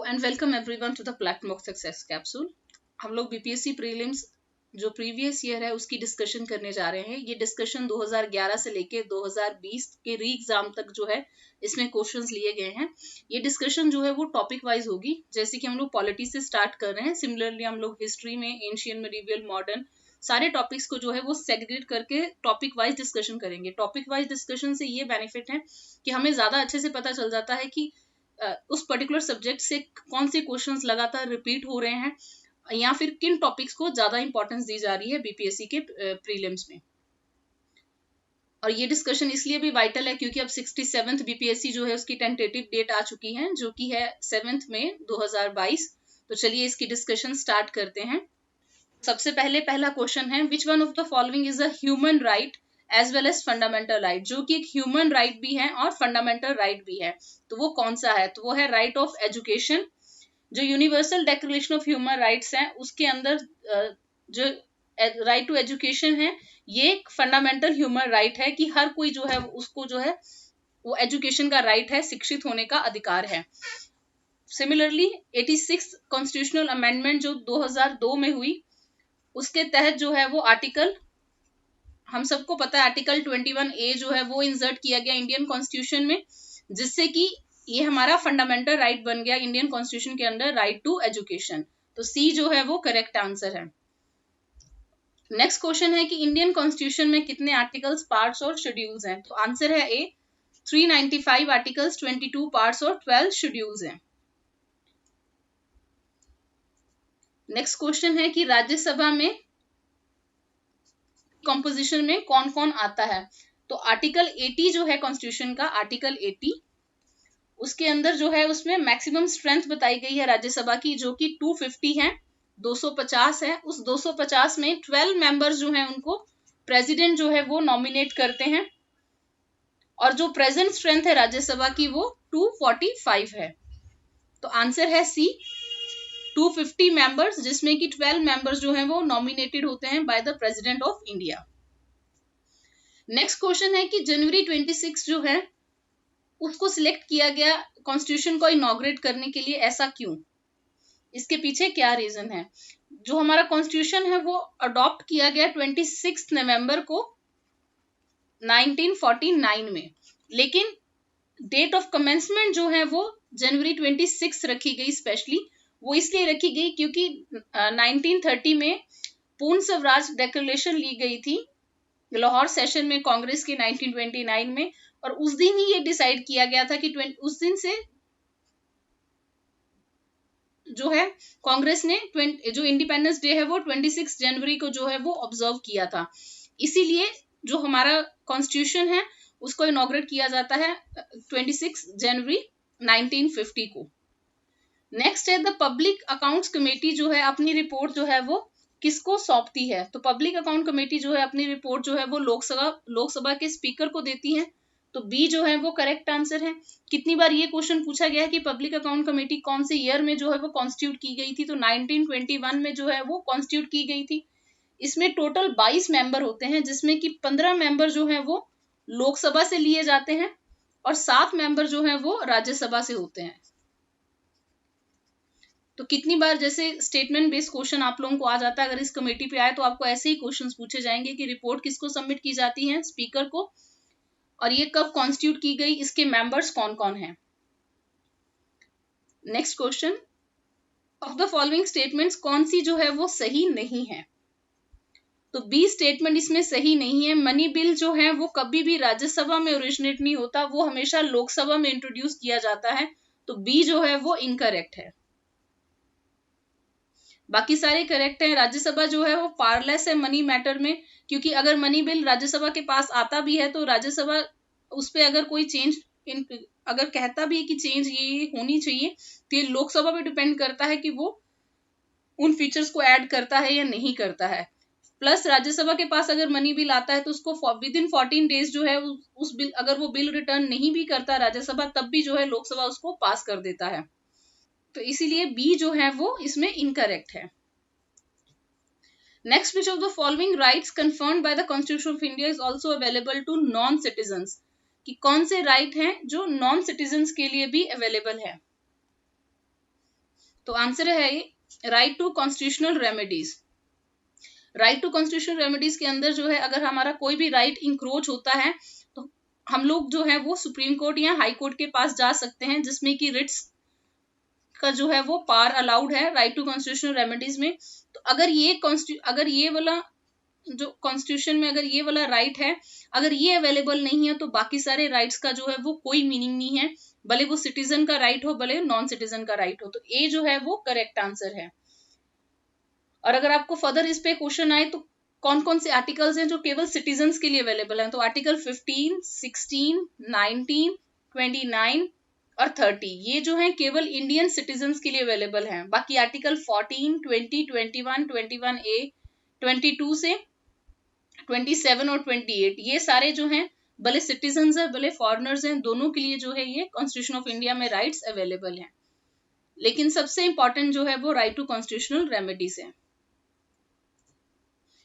And welcome everyone to the platform success capsule. हम लोग BPSC prelims जो previous year है उसकी डिस्कशन करने जा रहे हैं। ये डिस्कशन 2011 से लेके 2020 के री एग्जाम तक जो है इसमें क्वेश्चंस लिए गए हैं। ये डिस्कशन जो है वो टॉपिक वाइज होगी। जैसे कि हम लोग पॉलिटी से स्टार्ट कर रहे हैं, सिमिलरली हम लोग हिस्ट्री में एंशियंट, मिडिवल, मॉडर्न सारे टॉपिक्स को जो है वो सेग्रीगेट करके टॉपिक वाइज डिस्कशन करेंगे। टॉपिक वाइज डिस्कशन से ये बेनिफिट है कि हमें ज्यादा अच्छे से पता चल जाता है कि उस पर्टिकुलर सब्जेक्ट से कौन से क्वेश्चंस लगातार रिपीट हो रहे हैं या फिर किन टॉपिक्स को ज्यादा इंपॉर्टेंस दी जा रही है बीपीएससी के प्रीलिम्स में। और ये डिस्कशन इसलिए भी वाइटल है क्योंकि अब 67th बीपीएससी जो है उसकी टेंटेटिव डेट आ चुकी है, जो कि है 7 मई 2022। तो चलिए इसकी डिस्कशन स्टार्ट करते हैं। सबसे पहले पहला क्वेश्चन है, which one of the following is a human right as well as fundamental right, जो कि एक ह्यूमन राइट भी है और फंडामेंटल राइट भी है। तो वो कौन सा है? तो वो है राइट ऑफ एजुकेशन। जो universal declaration of human rights है उसके अंदर जो राइट टू एजुकेशन है ये एक फंडामेंटल ह्यूमन राइट है कि हर कोई जो है उसको जो है वो एजुकेशन का राइट है, शिक्षित होने का अधिकार है। सिमिलरली 86 कॉन्स्टिट्यूशनल अमेंडमेंट जो 2002 में हुई उसके तहत जो है वो आर्टिकल, हम सबको पता है आर्टिकल 21A जो है वो इंसर्ट किया गया इंडियन कॉन्स्टिट्यूशन में, जिससे कि ये हमारा फंडामेंटल राइट बन गया इंडियन कॉन्स्टिट्यूशन के अंदर, राइट टू एजुकेशन। तो सी जो है वो करेक्ट आंसर है। नेक्स्ट क्वेश्चन है कि इंडियन कॉन्स्टिट्यूशन में कितने आर्टिकल्स, पार्ट्स और शेड्यूल्स हैं? तो आंसर है ए, 395 आर्टिकल्स, 22 पार्ट्स और 12 शेड्यूल्स हैं। नेक्स्ट क्वेश्चन है कि राज्यसभा में कॉम्पोजिशन में कौन कौन आता है? तो आर्टिकल 80 जो है कॉन्स्टिट्यूशन का, आर्टिकल 80 उसके अंदर जो है उसमें मैक्सिमम स्ट्रेंथ बताई गई है राज्यसभा की, जो कि 250 है, 250 है। उस 250 में 12 मेंबर्स जो हैं उनको प्रेसिडेंट जो है वो नॉमिनेट करते हैं, और जो प्रेजेंट स्ट्रेंथ है राज्यसभा की वो 245 है। तो आंसर है सी, 250 मेंबर्स, जिसमें कि 12 मेंबर्स जो हैं वो नॉमिनेटेड होते हैं by the president of India. Next question है कि जनवरी 26 जो है उसको सिलेक्ट किया गया कॉन्स्टिट्यूशन को इनॉग्रेट करने के लिए, ऐसा क्यों? इसके पीछे क्या रीजन है? जो हमारा कॉन्स्टिट्यूशन है वो अडॉप्ट किया गया 26 नवंबर को 1949 में, लेकिन डेट ऑफ कमेंसमेंट जो है वो जनवरी 26 रखी गई। स्पेशली वो इसलिए रखी गई क्योंकि 1930 में पूर्ण स्वराज डिक्लेरेशन ली गई थी लाहौर सेशन में कांग्रेस के 1929 में, और उस दिन ही ये डिसाइड किया गया था कि उस दिन से जो है कांग्रेस ने जो इंडिपेंडेंस डे है वो 26 जनवरी को जो है वो ऑब्जर्व किया था। इसीलिए जो हमारा कॉन्स्टिट्यूशन है उसको इनॉग्रेट किया जाता है 26 जनवरी 1950 को। नेक्स्ट है, द पब्लिक अकाउंट्स कमेटी जो है अपनी रिपोर्ट जो है वो किसको सौंपती है? तो पब्लिक अकाउंट कमेटी जो है अपनी रिपोर्ट जो है वो लोकसभा के स्पीकर को देती है। तो बी जो है वो करेक्ट आंसर है। कितनी बार ये क्वेश्चन पूछा गया है कि पब्लिक अकाउंट कमेटी कौन से ईयर में जो है वो कॉन्स्टिट्यूट की गई थी? तो 1921 में जो है वो कॉन्स्टिट्यूट की गई थी। इसमें टोटल 22 मेंबर होते हैं, जिसमें कि 15 मेंबर जो है वो लोकसभा से लिए जाते हैं और 7 मेंबर जो है वो राज्यसभा से होते हैं। तो कितनी बार जैसे स्टेटमेंट बेस्ड क्वेश्चन आप लोगों को आ जाता है, अगर इस कमेटी पे आए तो आपको ऐसे ही क्वेश्चंस पूछे जाएंगे कि रिपोर्ट किसको सबमिट की जाती है? स्पीकर को। और ये कब कॉन्स्टिट्यूट की गई, इसके मेंबर्स कौन कौन हैं? Next question, of the following statements कौन सी जो है वो सही नहीं है? तो बी स्टेटमेंट इसमें सही नहीं है। मनी बिल जो है वो कभी भी राज्यसभा में ओरिजिनेट नहीं होता, वो हमेशा लोकसभा में इंट्रोड्यूस किया जाता है। तो बी जो है वो इनकरेक्ट है। बाकी सारे करेक्ट हैं। राज्यसभा जो है वो पावरलेस है मनी मैटर में, क्योंकि अगर मनी बिल राज्यसभा के पास आता भी है तो राज्यसभा उस पर अगर कोई चेंज अगर कहता भी है कि चेंज ये होनी चाहिए, तो ये लोकसभा पे डिपेंड करता है कि वो उन फीचर्स को ऐड करता है या नहीं करता है। प्लस राज्यसभा के पास अगर मनी बिल आता है तो उसको विद इन 14 डेज जो है उस बिल, अगर वो बिल रिटर्न नहीं भी करता राज्यसभा, तब भी जो है लोकसभा उसको पास कर देता है। तो इसीलिए बी जो है वो इसमें इनकरेक्ट है। Next, which of the following rights conferred by the constitution of India is also available to non citizens? कि कौन से राइट हैं जो नॉन सिटीजन्स के लिए भी अवेलेबल है? तो आंसर है ये right to constitutional remedies. Right to constitutional remedies के अंदर जो है अगर हमारा कोई भी राइट इंक्रोच होता है तो हम लोग जो है वो सुप्रीम कोर्ट या हाई कोर्ट के पास जा सकते हैं, जिसमें कि रिट्स का जो है वो पार अलाउड है राइट टू कॉन्स्टिट्यूशनल रेमेडीज में। तो अगर ये वाला जो कॉन्स्टिट्यूशन में अगर ये वाला राइट है, अगर ये अवेलेबल नहीं है तो बाकी सारे राइट्स का जो है वो कोई मीनिंग नहीं है, भले वो सिटीजन का राइट हो भले नॉन सिटीजन का राइट हो। तो ए जो है वो करेक्ट आंसर है। और अगर आपको फर्दर इस पे क्वेश्चन आए तो कौन कौन से आर्टिकल्स हैं जो केवल सिटीजन्स के लिए अवेलेबल हैं, तो आर्टिकल 15, 16, 19, 29 और 30 ये जो है केवल इंडियन सिटीजन्स के लिए अवेलेबल हैं। बाकी आर्टिकल 14, 20, 21, 21A, 22 से 27 और 28 ये सारे जो हैं भले सिटीजन्स है भले फॉरेनर्स हैं, दोनों के लिए जो है ये कॉन्स्टिट्यूशन ऑफ इंडिया में राइट्स अवेलेबल हैं। लेकिन सबसे इंपॉर्टेंट जो है वो राइट टू कॉन्स्टिट्यूशनल रेमेडीज है।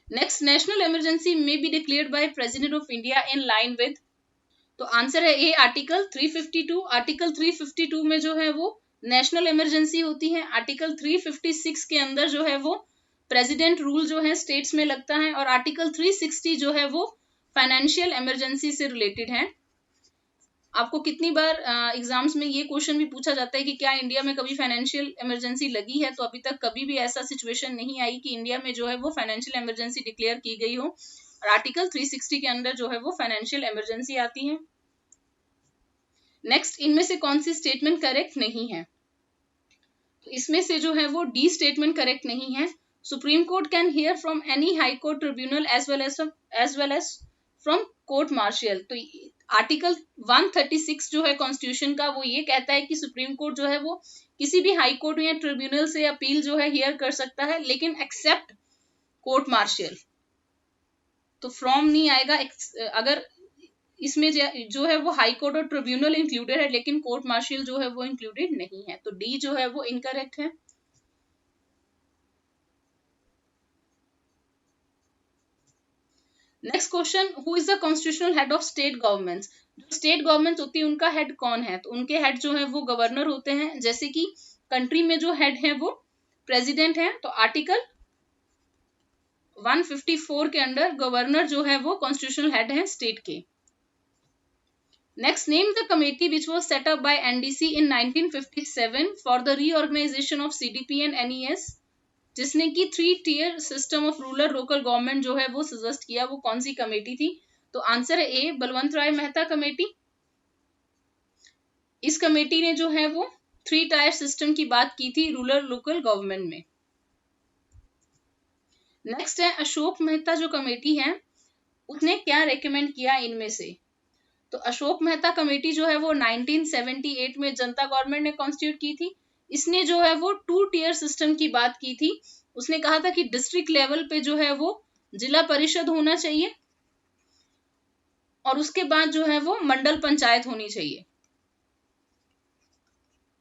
नेक्स्ट, नेशनल इमरजेंसी में be declared by president of India in line with, तो आंसर है ए आर्टिकल 352। आर्टिकल 352 में जो है वो नेशनल इमरजेंसी होती है। आर्टिकल 356 के अंदर जो है वो प्रेसिडेंट रूल जो है स्टेट्स में लगता है, और आर्टिकल 360 जो है वो फाइनेंशियल इमरजेंसी से रिलेटेड है। आपको कितनी बार एग्जाम्स में ये क्वेश्चन भी पूछा जाता है कि क्या इंडिया में कभी फाइनेंशियल इमरजेंसी लगी है, तो अभी तक कभी भी ऐसा सिचुएशन नहीं आई कि इंडिया में जो है वो फाइनेंशियल इमरजेंसी डिक्लेयर की गई हो, और आर्टिकल 360 के अंदर जो है वो फाइनेंशियल इमरजेंसी आती है। नेक्स्ट, इनमें से कौन सी स्टेटमेंट करेक्ट नहीं है, तो इसमें से जो है वो डी स्टेटमेंट करेक्ट नहीं है। Supreme court can hear from any high court tribunal as well as from court martial, तो आर्टिकल 136 जो है कॉन्स्टिट्यूशन का वो ये कहता है कि सुप्रीम कोर्ट जो है वो किसी भी हाई कोर्ट या ट्रिब्यूनल से अपील जो है हियर कर सकता है, लेकिन एक्सेप्ट कोर्ट मार्शियल। तो फ्रॉम नहीं आएगा, अगर इसमें जो है वो हाई कोर्ट और ट्रिब्यूनल इंक्लूडेड है लेकिन कोर्ट मार्शियल जो है वो इंक्लूडेड नहीं है, तो डी जो है वो इनकरेक्ट है। Next question, who is the constitutional head of state governments, जो स्टेट गवर्नमेंट होती है उनका हेड कौन है, तो उनके हेड जो है वो गवर्नर होते हैं। जैसे कि कंट्री में जो हेड है वो प्रेसिडेंट है, तो आर्टिकल 154 के अंडर गवर्नर जो है वो कॉन्स्टिट्यूशनल हेड है स्टेट के। Next, name the committee which was set up by NDC in 1957 for the reorganisation of CDP and NES, जिसने की 3 tier system of rural local government जो है वो सजेस्ट किया, वो कौन सी कमेटी थी, तो आंसर है ए बलवंत राय मेहता कमेटी। इस कमेटी ने जो है वो 3 टायर सिस्टम की बात की थी रूरल लोकल गवर्नमेंट में। नेक्स्ट है अशोक मेहता जो कमेटी है उसने क्या रेकमेंड किया इनमें से, तो अशोक मेहता कमेटी जो है वो 1978 में जनता गवर्नमेंट ने कॉन्स्टिट्यूट की थी। इसने जो है वो 2 टियर सिस्टम की बात की थी। उसने कहा था कि डिस्ट्रिक्ट लेवल पे जो है वो जिला परिषद होना चाहिए और उसके बाद जो है वो मंडल पंचायत होनी चाहिए।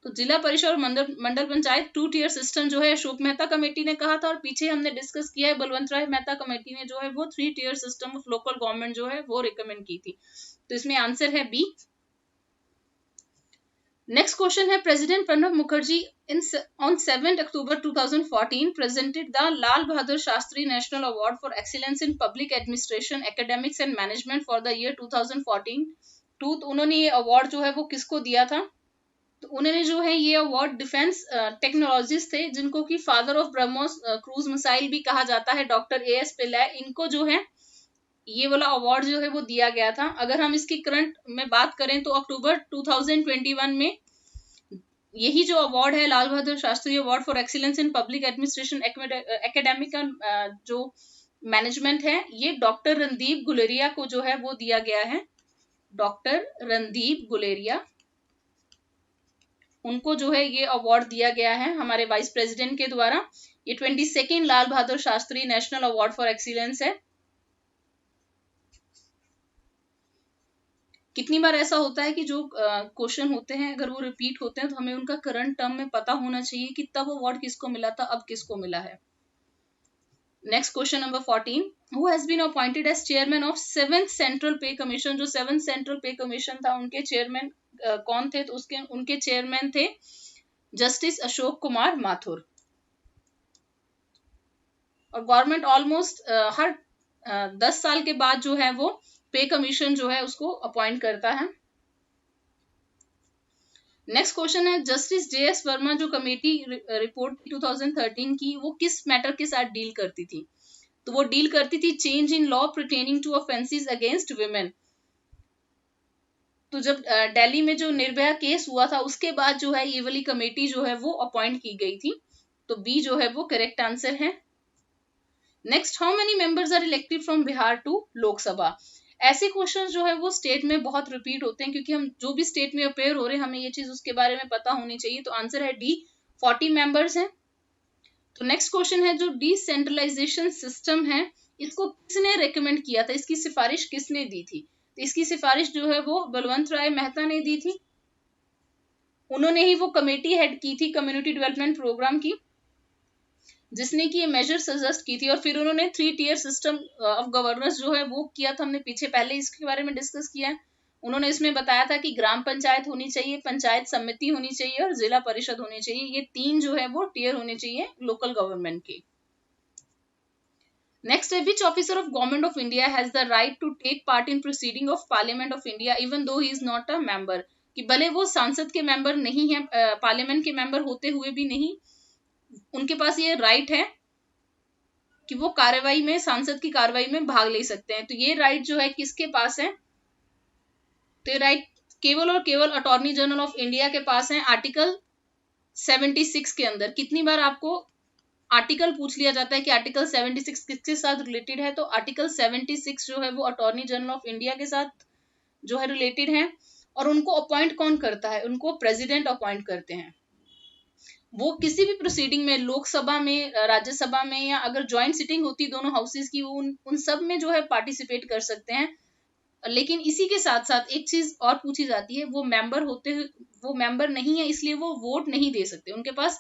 तो जिला परिषद और मंडल पंचायत 2 टियर सिस्टम जो है अशोक मेहता कमेटी ने कहा था, और पीछे हमने डिस्कस किया है बलवंत राय मेहता कमेटी ने जो है वो 3 tier system of local government जो है वो रिकमेंड की थी। तो इसमें आंसर है बी। नेक्स्ट क्वेश्चन है, president Pranab Mukherjee on 7 October 2014 presented the Lal Bahadur Shastri national award for excellence in public administration academics and management for the year 2014 तो उन्होंने ये अवार्ड जो है वो किसको दिया था, तो उन्होंने जो है ये अवार्ड डिफेंस टेक्नोलॉजिस्ट थे जिनको कि father of BrahMos cruise missile भी कहा जाता है, डॉक्टर AS पिल्लाई, इनको जो है ये वाला अवार्ड जो है वो दिया गया था। अगर हम इसकी करंट में बात करें तो अक्टूबर 2021 में यही जो अवार्ड है Lal Bahadur Shastri award for excellence in public administration academic जो मैनेजमेंट है, ये डॉक्टर रणदीप गुलेरिया को जो है वो दिया गया है। डॉक्टर रणदीप गुलेरिया, उनको जो है ये अवार्ड दिया गया है हमारे वाइस प्रेसिडेंट के द्वारा। ये 22nd Lal Bahadur Shastri national award for excellence है। कितनी बार ऐसा होता है कि जो क्वेश्चन होते हैं अगर वो रिपीट होते हैं तो हमें उनका करंट टर्म में पता होना चाहिए कि तब अवार्ड किसको मिला था, अब किसको मिला है। Next question number 14, who has been appointed as chairman of 7th central pay commission, जो 7th सेंट्रल पे कमीशन था उनके चेयरमैन कौन थे, तो उनके चेयरमैन थे जस्टिस अशोक कुमार माथुर। और गवर्नमेंट ऑलमोस्ट हर 10 साल के बाद जो है वो पे कमीशन जो है उसको अपॉइंट करता है। नेक्स्ट क्वेश्चन है, जस्टिस JS वर्मा जो कमेटी रिपोर्ट 2013 की, वो किस मैटर के साथ डील करती थी? तो वो डील करती थी change in law pertaining to offences against women. तो जब दिल्ली में जो निर्भया केस हुआ था उसके बाद जो है ये वाली कमेटी जो है वो अपॉइंट की गई थी। तो बी जो है वो करेक्ट आंसर है। Next, how many members are elected from Bihar to Lok Sabha? ऐसे क्वेश्चन जो है वो स्टेट में बहुत रिपीट होते हैं, क्योंकि हम जो भी स्टेट में अपेयर हो रहे हैं हमें ये चीज उसके बारे में पता होनी चाहिए। तो आंसर है डी, 40 मेंबर्स हैं। तो नेक्स्ट क्वेश्चन है, जो डिसेंट्रलाइजेशन सिस्टम है इसको किसने रेकमेंड किया था, इसकी सिफारिश किसने दी थी? तो इसकी सिफारिश जो है वो बलवंत राय मेहता ने दी थी। उन्होंने ही वो कमेटी हेड की थी कम्युनिटी डेवलपमेंट प्रोग्राम की, जिसने कि ये मेजर सजेस्ट की थी। और फिर उन्होंने 3 टियर सिस्टम ऑफ गवर्नेंस जो है वो किया था, हमने पीछे पहले इसके बारे में डिस्कस किया है। उन्होंने इसमें बताया था कि ग्राम पंचायत होनी चाहिए, पंचायत समिति होनी चाहिए और जिला परिषद होनी चाहिए। ये 3 जो है वो टियर होने चाहिए लोकल गवर्नमेंट के। नेक्स्ट है, which officer of government of India has the right to take part in proceeding of parliament of India even though he is not a member? कि भले वो सांसद के मेंबर नहीं है, पार्लियामेंट के मेंबर होते हुए भी नहीं, उनके पास ये राइट है कि वो कार्रवाई में, सांसद की कार्रवाई में भाग ले सकते हैं। तो ये राइट जो है किसके पास है? तो ये राइट केवल और केवल अटॉर्नी जनरल ऑफ इंडिया के पास है। आर्टिकल 76 के अंदर कितनी बार आपको आर्टिकल पूछ लिया जाता है कि आर्टिकल 76 किसके साथ रिलेटेड है? तो आर्टिकल 76 जो है वो अटॉर्नी जनरल ऑफ इंडिया के साथ जो है रिलेटेड है। और उनको अपॉइंट कौन करता है? उनको प्रेसिडेंट अपॉइंट करते हैं। वो किसी भी प्रोसीडिंग में, लोकसभा में, राज्यसभा में, या अगर ज्वाइंट सिटिंग होती दोनों हाउसेस की, उन सब में जो है पार्टिसिपेट कर सकते हैं। लेकिन इसी के साथ साथ एक चीज और पूछी जाती है, वो मेंबर होते हुए वो मेंबर नहीं है, इसलिए वो वोट नहीं दे सकते। उनके पास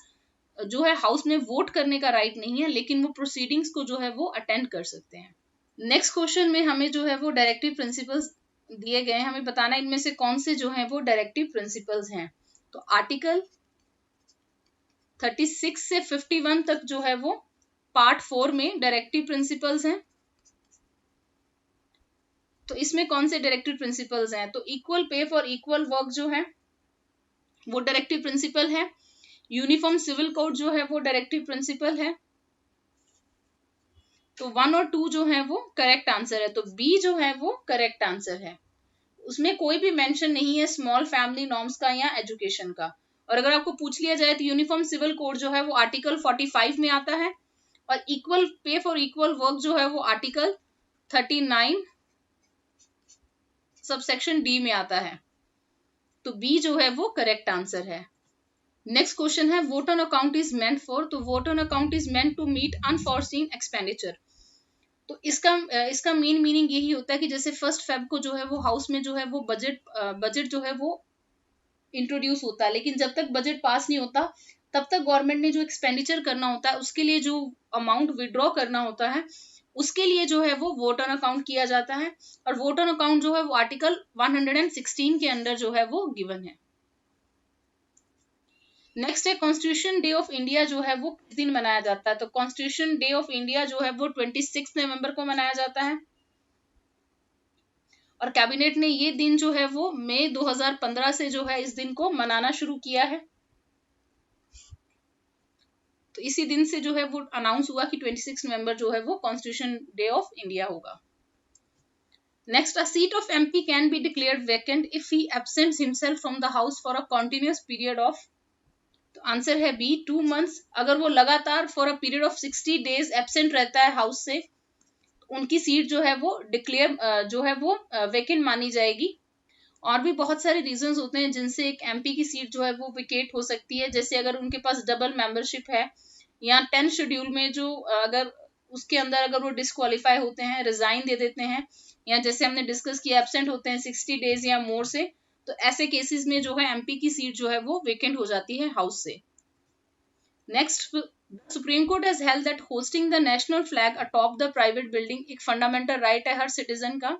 जो है हाउस में वोट करने का राइट नहीं है, लेकिन वो प्रोसीडिंग्स को जो है वो अटेंड कर सकते हैं। नेक्स्ट क्वेश्चन में हमें जो है वो डायरेक्टिव प्रिंसिपल्स दिए गए हैं, हमें बताना है इनमें से कौन से जो है वो डायरेक्टिव प्रिंसिपल्स हैं। तो आर्टिकल 36 से 51 तक जो है वो पार्ट 4 में डायरेक्टिव प्रिंसिपल्स हैं। तो इसमें कौन से डायरेक्टिव प्रिंसिपल्स हैं? तो equal pay for equal work जो है वो डायरेक्टिव प्रिंसिपल है। यूनिफॉर्म सिविल कोड जो है वो डायरेक्टिव प्रिंसिपल है। तो 1 और 2 जो है वो करेक्ट आंसर है। तो बी जो है वो करेक्ट आंसर है। उसमें कोई भी मेंशन नहीं है स्मॉल फैमिली नॉर्म्स का या एजुकेशन का। और अगर आपको पूछ लिया जाए तो यूनिफॉर्म सिविल कोड जो है वो आर्टिकल 45 में आता है, और equal pay for equal work जो है वो आर्टिकल 39 सबसेक्शन डी में आता है। तो बी जो है वो करेक्ट आंसर है। नेक्स्ट क्वेश्चन है, vote on account is meant for? तो vote on account is meant to meet unforeseen expenditure. तो इसका मेन मीनिंग यही होता है कि जैसे 1 फेब को जो है वो हाउस में जो है वो बजट जो है वो इंट्रोड्यूस होता है, लेकिन जब तक बजट पास नहीं होता तब तक गवर्नमेंट ने जो एक्सपेंडिचर करना होता है, उसके लिए जो अमाउंट विड्रॉ करना होता है, उसके लिए जो है वो वोट ऑन अकाउंट किया जाता है। और वोट ऑन अकाउंट जो है वो आर्टिकल 116 के अंदर जो है वो गिवन है। नेक्स्ट है, कॉन्स्टिट्यूशन डे ऑफ इंडिया जो है वो किस दिन मनाया जाता है? तो कॉन्स्टिट्यूशन डे ऑफ इंडिया जो है वो 26 नवंबर को मनाया जाता है। और कैबिनेट ने ये दिन जो है वो मई 2015 से जो है इस दिन को मनाना शुरू किया है। तो इसी दिन से जो है वो अनाउंस हुआ कि 26 नवंबर जो है वो कॉन्स्टिट्यूशन डे ऑफ इंडिया होगा। Next, a seat of MP can be declared vacant if he absents himself from the house for a continuous period of? तो आंसर है बी, 2 मंथ्स। अगर वो लगातार for a period of 60 days absent रहता है house से, उनकी seat जो है वो डिक्लेयर जो है वो वैकेंट मानी जाएगी। और भी बहुत सारे रीजंस होते हैं जिनसे एक एमपी की सीट जो है वो विकेट हो सकती है। जैसे अगर उनके पास डबल मेंबरशिप है, या 10 शेड्यूल में जो अगर उसके अंदर अगर वो डिस्क्वालीफाई होते हैं, रिजाइन दे देते हैं, या जैसे हमने डिस्कस किया एब्सेंट होते हैं 60 डेज या मोर से, तो ऐसे केसेस में जो है एमपी की सीट जो है वो वेकेंट हो जाती है हाउस से। Next, supreme court has held that hosting the national flag atop the private building एक फंडामेंटल राइट है हर सिटीजन का।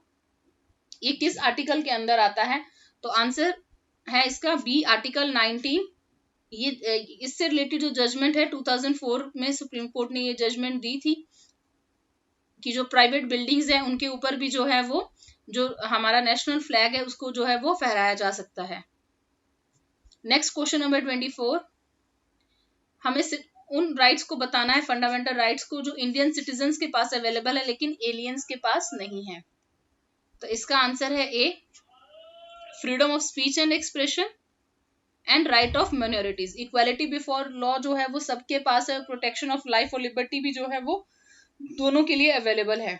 ये किस आर्टिकल के अंदर आता है? तो आंसर है इसका बी, आर्टिकल 19। ये इससे रिलेटेड जो जजमेंट है 2004 में सुप्रीम कोर्ट ने ये जजमेंट दी थी कि जो प्राइवेट बिल्डिंग्स हैं उनके ऊपर भी जो है वो जो हमारा नेशनल फ्लैग है उसको जो है वो फहराया जा सकता है। नेक्स्ट क्वेश्चन नंबर 24, हमें उन राइट्स को बताना है, फंडामेंटल राइट्स को जो इंडियन सिटीजन्स के पास अवेलेबल है लेकिन एलियंस के पास नहीं है। तो इसका आंसर है A, freedom of speech and expression and right of minorities. Equality before law जो है वो सबके पास है, प्रोटेक्शन ऑफ लाइफ और लिबर्टी भी जो है वो दोनों के लिए अवेलेबल है।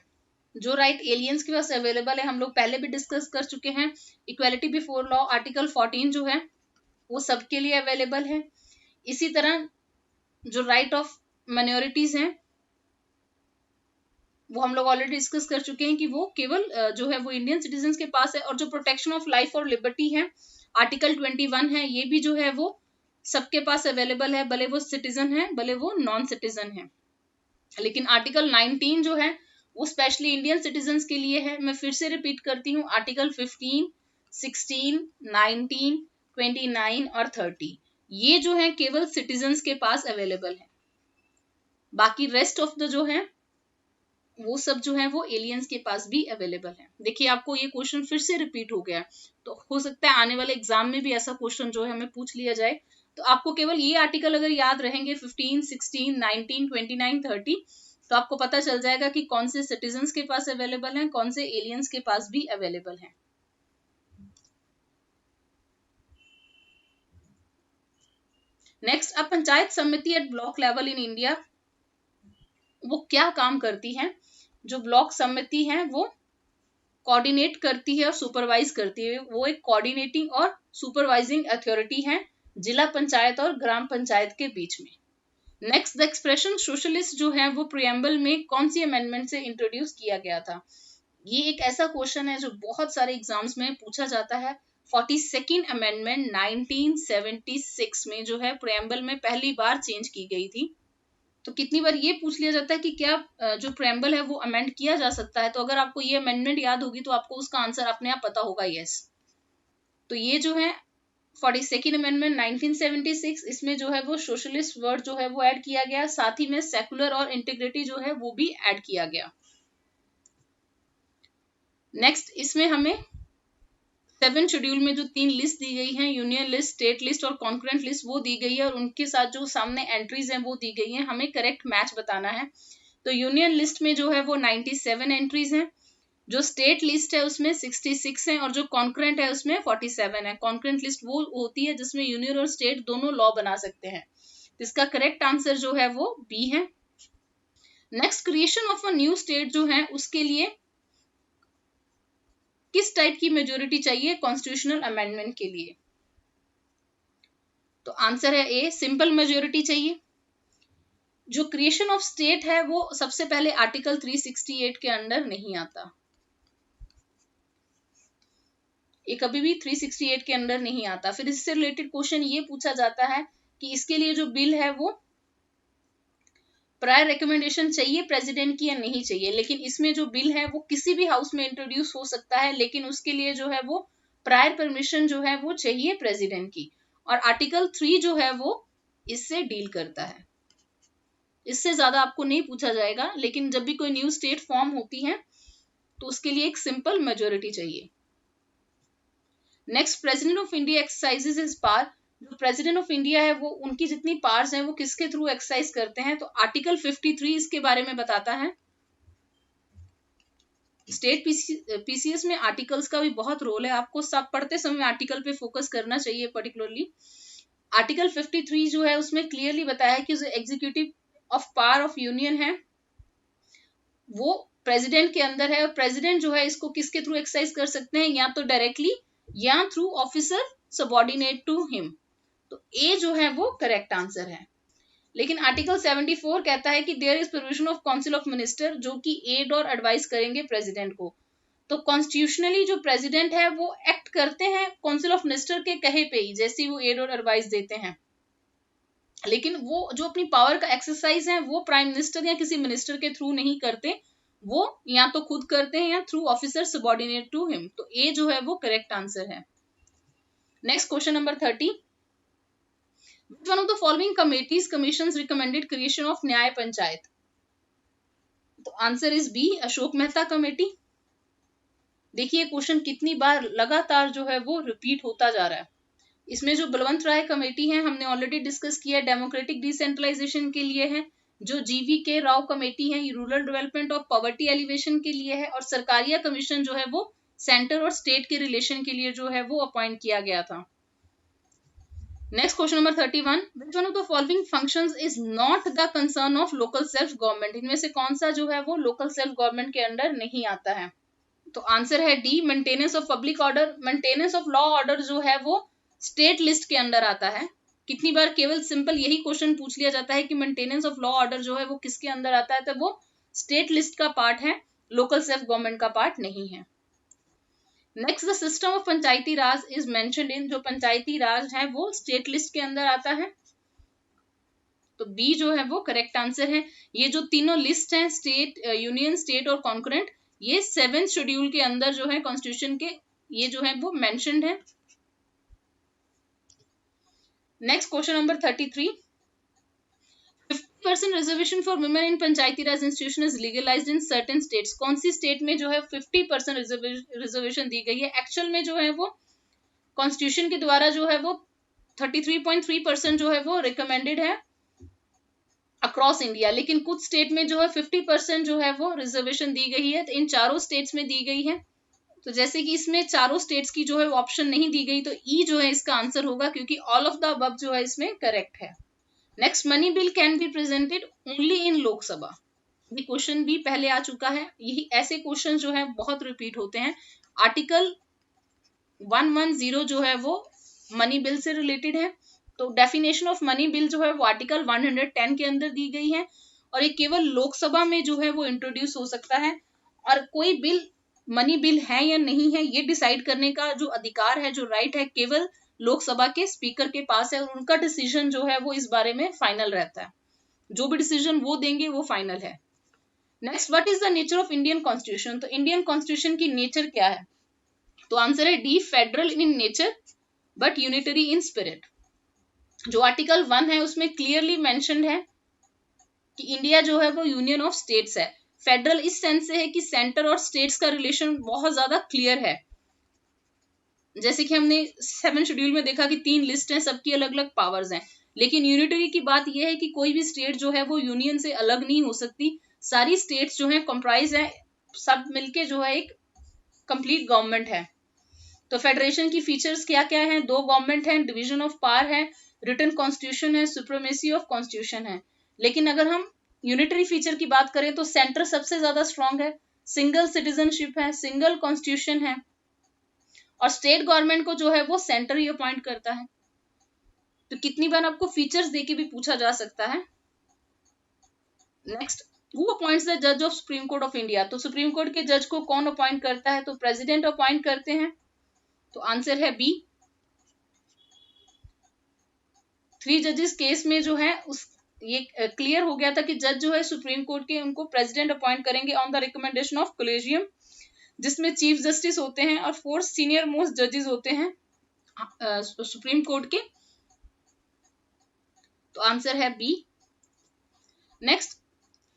जो राइट एलियंस के पास अवेलेबल है हम लोग पहले भी डिस्कस कर चुके हैं। इक्वालिटी बिफोर लॉ आर्टिकल 14 जो है वो सबके लिए अवेलेबल है। इसी तरह जो राइट ऑफ माइनॉरिटीज हैं वो हम लोग ऑलरेडी डिस्कस कर चुके हैं कि वो केवल जो है वो इंडियन सिटीजन्स के पास है। और जो प्रोटेक्शन ऑफ लाइफ और लिबर्टी है आर्टिकल 21 है, ये भी जो है वो सबके पास अवेलेबल है, भले वो सिटीजन है भले वो नॉन सिटीजन है। लेकिन आर्टिकल 19 जो है वो स्पेशली इंडियन सिटीजन्स के लिए है। मैं फिर से रिपीट करती हूँ, आर्टिकल 15, 16, 19, 29 और 30 ये जो है केवल सिटीजन्स के पास अवेलेबल है। बाकी रेस्ट ऑफ द जो है वो सब जो है वो एलियंस के पास भी अवेलेबल है। देखिए आपको ये क्वेश्चन फिर से रिपीट हो गया, तो हो सकता है आने वाले एग्जाम में भी ऐसा क्वेश्चन जो है हमें पूछ लिया जाए। तो आपको केवल ये आर्टिकल अगर याद रहेंगे 15, 16, 19, 29, 30 तो आपको पता चल जाएगा कि कौन से सिटीजन्स के पास अवेलेबल हैं, कौन से एलियंस के पास भी अवेलेबल हैं। नेक्स्ट, अब panchayat samiti at block level in India वो क्या काम करती है? जो ब्लॉक समिति है वो कोऑर्डिनेट करती है और सुपरवाइज करती है। वो एक कोऑर्डिनेटिंग और सुपरवाइजिंग अथॉरिटी है जिला पंचायत और ग्राम पंचायत के बीच में। नेक्स्ट, द एक्सप्रेशन सोशलिस्ट जो है वो प्रियम्बल में कौन सी अमेंडमेंट से इंट्रोड्यूस किया गया था? ये एक ऐसा क्वेश्चन है जो बहुत सारे एग्जाम्स में पूछा जाता है। 42nd अमेंडमेंट 1976 में जो है प्रियम्बल में पहली बार चेंज की गई थी। तो कितनी बार ये पूछ लिया जाता है कि क्या जो प्रियम्बल है वो अमेंड किया जा सकता है। तो अगर आपको ये अमेंडमेंट याद होगी तो आपको उसका आंसर अपने आप पता होगा, यस। तो ये जो है 42nd अमेंडमेंट 1976, इसमें जो है वो सोशलिस्ट वर्ड जो है वो ऐड किया गया, साथ ही में सेकुलर और इंटीग्रिटी जो है वो भी ऐड किया गया। नेक्स्ट, इसमें हमें 7 शेड्यूल में जो 3 लिस्ट दी गई हैं, यूनियन लिस्ट, स्टेट लिस्ट और कॉन्करेंट लिस्ट, वो दी गई है और उनके साथ जो सामने एंट्रीज हैं वो दी गई हैं। हमें करेक्ट मैच बताना है। तो यूनियन लिस्ट में जो है वो 97 एंट्रीज हैं, जो स्टेट लिस्ट है उसमें 66 है और जो कॉन्करेंट है उसमें 47 है। कॉन्करेंट लिस्ट वो होती है जिसमें यूनियन और स्टेट दोनों लॉ बना सकते हैं। इसका करेक्ट आंसर जो है वो बी है। Next, creation of a new state जो है उसके लिए किस टाइप की मेजोरिटी चाहिए कॉन्स्टिट्यूशनल अमेंडमेंट के लिए? तो आंसर है ए, सिंपल मेजोरिटी चाहिए। जो क्रिएशन ऑफ स्टेट है वो सबसे पहले आर्टिकल 368 के अंडर नहीं आता, ये कभी भी 368 के अंडर नहीं आता। फिर इससे रिलेटेड क्वेश्चन ये पूछा जाता है कि इसके लिए जो बिल है वो प्रायर रिकमेंडेशन चाहिए प्रेसिडेंट की या नहीं चाहिए। लेकिन इसमें जो बिल है वो किसी भी हाउस में इंट्रोड्यूस हो सकता है, लेकिन उसके लिए जो है वो प्रायर परमिशन जो है वो चाहिए प्रेसिडेंट की। और आर्टिकल 3 जो है वो इससे डील करता है। इससे ज्यादा आपको नहीं पूछा जाएगा, लेकिन जब भी कोई न्यू स्टेट फॉर्म होती है तो उसके लिए एक सिंपल मेजोरिटी चाहिए। Next, president of India exercises his power. जो प्रेसिडेंट ऑफ इंडिया है वो उनकी जितनी पावर्स हैं वो किसके थ्रू एक्सरसाइज करते हैं? तो आर्टिकल 53 इसके बारे में बताता है। स्टेट पीसीएस में आर्टिकल्स का भी बहुत रोल है, आपको सब पढ़ते समय आर्टिकल पे फोकस करना चाहिए पर्टिकुलरली। आर्टिकल 53 जो है उसमें क्लियरली बताया है कि जो executive of power of union है वो प्रेसिडेंट के अंदर है और प्रेसिडेंट जो है इसको किसके थ्रू एक्सरसाइज कर सकते हैं? या तो डायरेक्टली या through officer subordinate to him. तो ए जो है वो करेक्ट आंसर है। लेकिन आर्टिकल 74 कहता है कि there is provision of council of minister जो कि एड और एडवाइस करेंगे प्रेसिडेंट को। तो कॉन्स्टिट्यूशनली जो प्रेसिडेंट है वो एक्ट करते हैं काउंसिल ऑफ मिनिस्टर के कहे पे ही, जैसे वो एड और एडवाइस देते हैं। लेकिन वो जो अपनी पावर का एक्सरसाइज है वो प्राइम मिनिस्टर या किसी मिनिस्टर के थ्रू नहीं करते, वो या तो खुद करते हैं या through officer subordinate to him. तो ए जो है वो करेक्ट आंसर है। Next question number 30, Which one of the following committees commissions recommended creation of Nyaya Panchayat? तो answer is B, Ashok Mehta committee. देखिए क्वेश्चन कितनी बार लगातार जो है वो रिपीट होता जा रहा है। इसमें जो बलवंत राय कमेटी है हमने ऑलरेडी डिस्कस किया है, डेमोक्रेटिक डिसेंट्रलाइजेशन के लिए है। जो जीवी के राव कमेटी है ये रूरल डेवलपमेंट और पॉवर्टी एलिवेशन के लिए है। और सरकारिया कमीशन जो है वो सेंटर और स्टेट के रिलेशन के लिए जो है वो अपॉइंट किया गया था। Next question number 31, which one of the following functions is not the concern of local self government? इनमें से कौन सा जो है वो लोकल सेल्फ गवर्नमेंट के अंडर नहीं आता है? तो आंसर है D, maintenance of public order. Maintenance of law order जो है वो स्टेट लिस्ट के अंदर आता है। कितनी बार केवल सिंपल यही क्वेश्चन पूछ लिया जाता है कि मेंटेनेंस ऑफ लॉ ऑर्डर जो है वो किसके अंदर आता है, तो वो स्टेट लिस्ट का पार्ट है, लोकल सेल्फ गवर्नमेंट का पार्ट नहीं है। Next, the system of Panchayati Raj is mentioned in, जो पंचायती राज है वो स्टेट लिस्ट के अंदर आता है। तो बी जो है वो करेक्ट आंसर है। ये जो तीनों लिस्ट हैं, स्टेट, यूनियन, स्टेट और कॉन्करेंट, ये 7th शेड्यूल के अंदर जो है कॉन्स्टिट्यूशन के, ये जो है वो मेंशन्ड है। Next question number 33, 50% reservation for women in Panchayati Raj institution is legalised in certain states. कौन सी स्टेट में जो है 50% रिजर्वेशन दी गई है? एक्चुअल में जो है वो कॉन्स्टिट्यूशन के द्वारा जो है वो 33.3% जो है वो रिकमेंडेड है अक्रॉस इंडिया, लेकिन कुछ स्टेट में जो है 50% जो है वो रिजर्वेशन दी गई है। तो इन चारों स्टेट्स में दी गई है। तो जैसे कि इसमें चारों स्टेट्स की जो है ऑप्शन नहीं दी गई, तो ई जो है इसका आंसर होगा, क्योंकि ऑल ऑफ द अबव जो है इसमें करेक्ट है। Next, money bill can be presented only in Lok Sabha. ये क्वेश्चन भी पहले आ चुका है। यही ऐसे क्वेश्चन जो है बहुत रिपीट होते हैं। आर्टिकल 110 जो है वो मनी बिल से रिलेटेड है। तो डेफिनेशन ऑफ मनी बिल जो है वो आर्टिकल 110 के अंदर दी गई है, और ये केवल लोकसभा में जो है वो इंट्रोड्यूस हो सकता है। और कोई बिल मनी बिल है या नहीं है ये डिसाइड करने का जो अधिकार है, जो राइट है, केवल लोकसभा के स्पीकर के पास है, और उनका डिसीजन जो है वो इस बारे में फाइनल रहता है। जो भी डिसीजन वो देंगे वो फाइनल है। Next, what is the nature of Indian constitution? तो इंडियन कॉन्स्टिट्यूशन की नेचर क्या है? तो आंसर है D, federal in nature but unitary in spirit. जो आर्टिकल 1 है उसमें क्लियरली मेंशन्ड है कि इंडिया जो है वो यूनियन ऑफ स्टेट्स है। फेडरल इस सेंस से है कि सेंटर और स्टेट्स का रिलेशन बहुत ज्यादा क्लियर है। जैसे कि हमने 7 शेड्यूल में देखा कि 3 लिस्ट हैं, सबकी अलग अलग पावर्स हैं। लेकिन यूनिटरी की बात यह है कि कोई भी स्टेट जो है वो यूनियन से अलग नहीं हो सकती। सारी स्टेट्स जो है कंप्राइज है, सब मिलके जो है एक कंप्लीट गवर्नमेंट है। तो फेडरेशन की फीचर्स क्या क्या है? 2 गवर्नमेंट है, डिवीजन ऑफ पावर है, रिटन कॉन्स्टिट्यूशन है, सुप्रीमेसी ऑफ कॉन्स्टिट्यूशन है। लेकिन अगर हम यूनिटरी फीचर की बात करें तो सेंटर सबसे ज्यादा स्ट्रांग है, सिंगल सिटीजनशिप है, सिंगल कॉन्स्टिट्यूशन है, और स्टेट गवर्नमेंट को जो है वो सेंटर ही अपॉइंट करता है। तो कितनी बार आपको फीचर्स देके भी पूछा जा सकता है। नेक्स्ट, हु अपॉइंट्स द जज of supreme court of India? तो सुप्रीम कोर्ट के जज को कौन अपॉइंट करता है? तो प्रेसिडेंट अपॉइंट करते हैं। तो आंसर है बी। 3 जजेस केस में जो है उस ये क्लियर हो गया था कि जज जो है सुप्रीम कोर्ट के, उनको प्रेसिडेंट अपॉइंट करेंगे on the recommendation of collegium, जिसमें चीफ जस्टिस होते हैं और 4 सीनियर मोस्ट जजेस होते हैं सुप्रीम कोर्ट के। तो आंसर है बी। नेक्स्ट,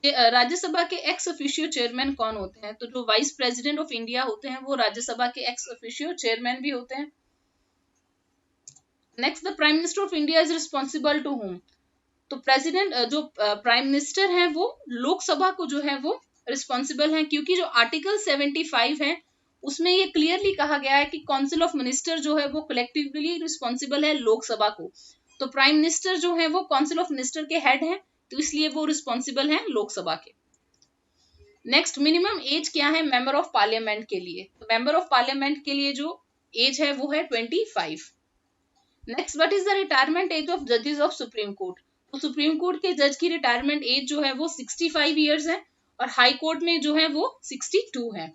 राज्यसभा के एक्स ऑफिशियो चेयरमैन कौन होते हैं? तो जो वाइस प्रेसिडेंट ऑफ इंडिया होते हैं वो राज्यसभा के एक्स ऑफिशियो चेयरमैन भी होते हैं। Next, the prime minister of India is responsible to home? तो प्रेसिडेंट जो प्राइम मिनिस्टर है वो लोकसभा को जो है वो रिस्पॉन्सिबल है, क्योंकि जो आर्टिकल 75 है उसमें ये क्लियरली कहा गया है कि काउंसिल ऑफ मिनिस्टर जो है वो कलेक्टिवली रिस्पॉन्सिबल है लोकसभा को। तो प्राइम मिनिस्टर जो है वो काउंसिल ऑफ मिनिस्टर के हेड है, तो इसलिए वो रिस्पॉन्सिबल है लोकसभा के। नेक्स्ट, मिनिमम एज क्या है मेंबर ऑफ पार्लियामेंट के लिए? तो मेंबर ऑफ पार्लियामेंट के लिए जो एज है वो है 25। Next, what is the retirement age of जजेस ऑफ सुप्रीम कोर्ट? तो सुप्रीम कोर्ट के जज की रिटायरमेंट एज जो है वो 65 ईयर्स है, और हाई कोर्ट में जो है वो 62 है।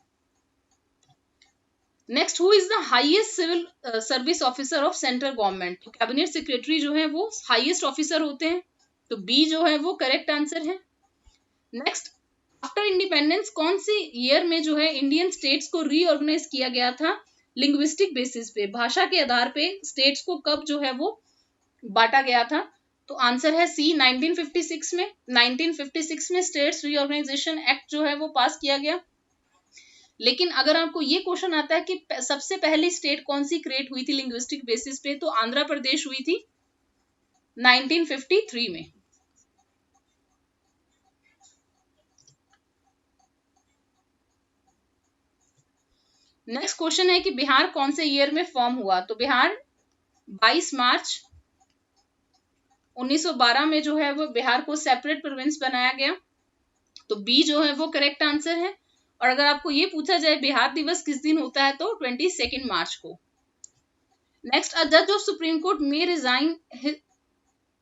Next, who is the highest civil service officer of central government? तो कैबिनेट सेक्रेटरी जो है वो हाईएस्ट ऑफिसर होते हैं। तो बी जो है वो करेक्ट आंसर है। नेक्स्ट, आफ्टर इंडिपेंडेंस कौन सी ईयर में जो है इंडियन स्टेट्स को रीऑर्गेनाइज किया गया था लिंग्विस्टिक बेसिस पे? भाषा के आधार पे स्टेट्स को कब जो है वो बांटा गया था। तो आंसर है सी 1956 में। 1956 में स्टेट्स रीऑर्गेनाइजेशन एक्ट जो है वो पास किया गया। लेकिन अगर आपको ये क्वेश्चन आता है कि सबसे पहली स्टेट कौन सी क्रिएट हुई थी लिंग्विस्टिक बेसिस पे, तो आंध्र प्रदेश हुई थी 1953 में। नेक्स्ट क्वेश्चन है कि बिहार कौन से ईयर में फॉर्म हुआ, तो बिहार 22 मार्च 1912 में जो है वो बिहार को सेपरेट प्रोविंस बनाया गया। तो बी जो है वो करेक्ट आंसर है। और अगर आपको ये पूछा जाए बिहार दिवस किस दिन होता है, तो 22 मार्च को। नेक्स्ट, अ जज of supreme court may resign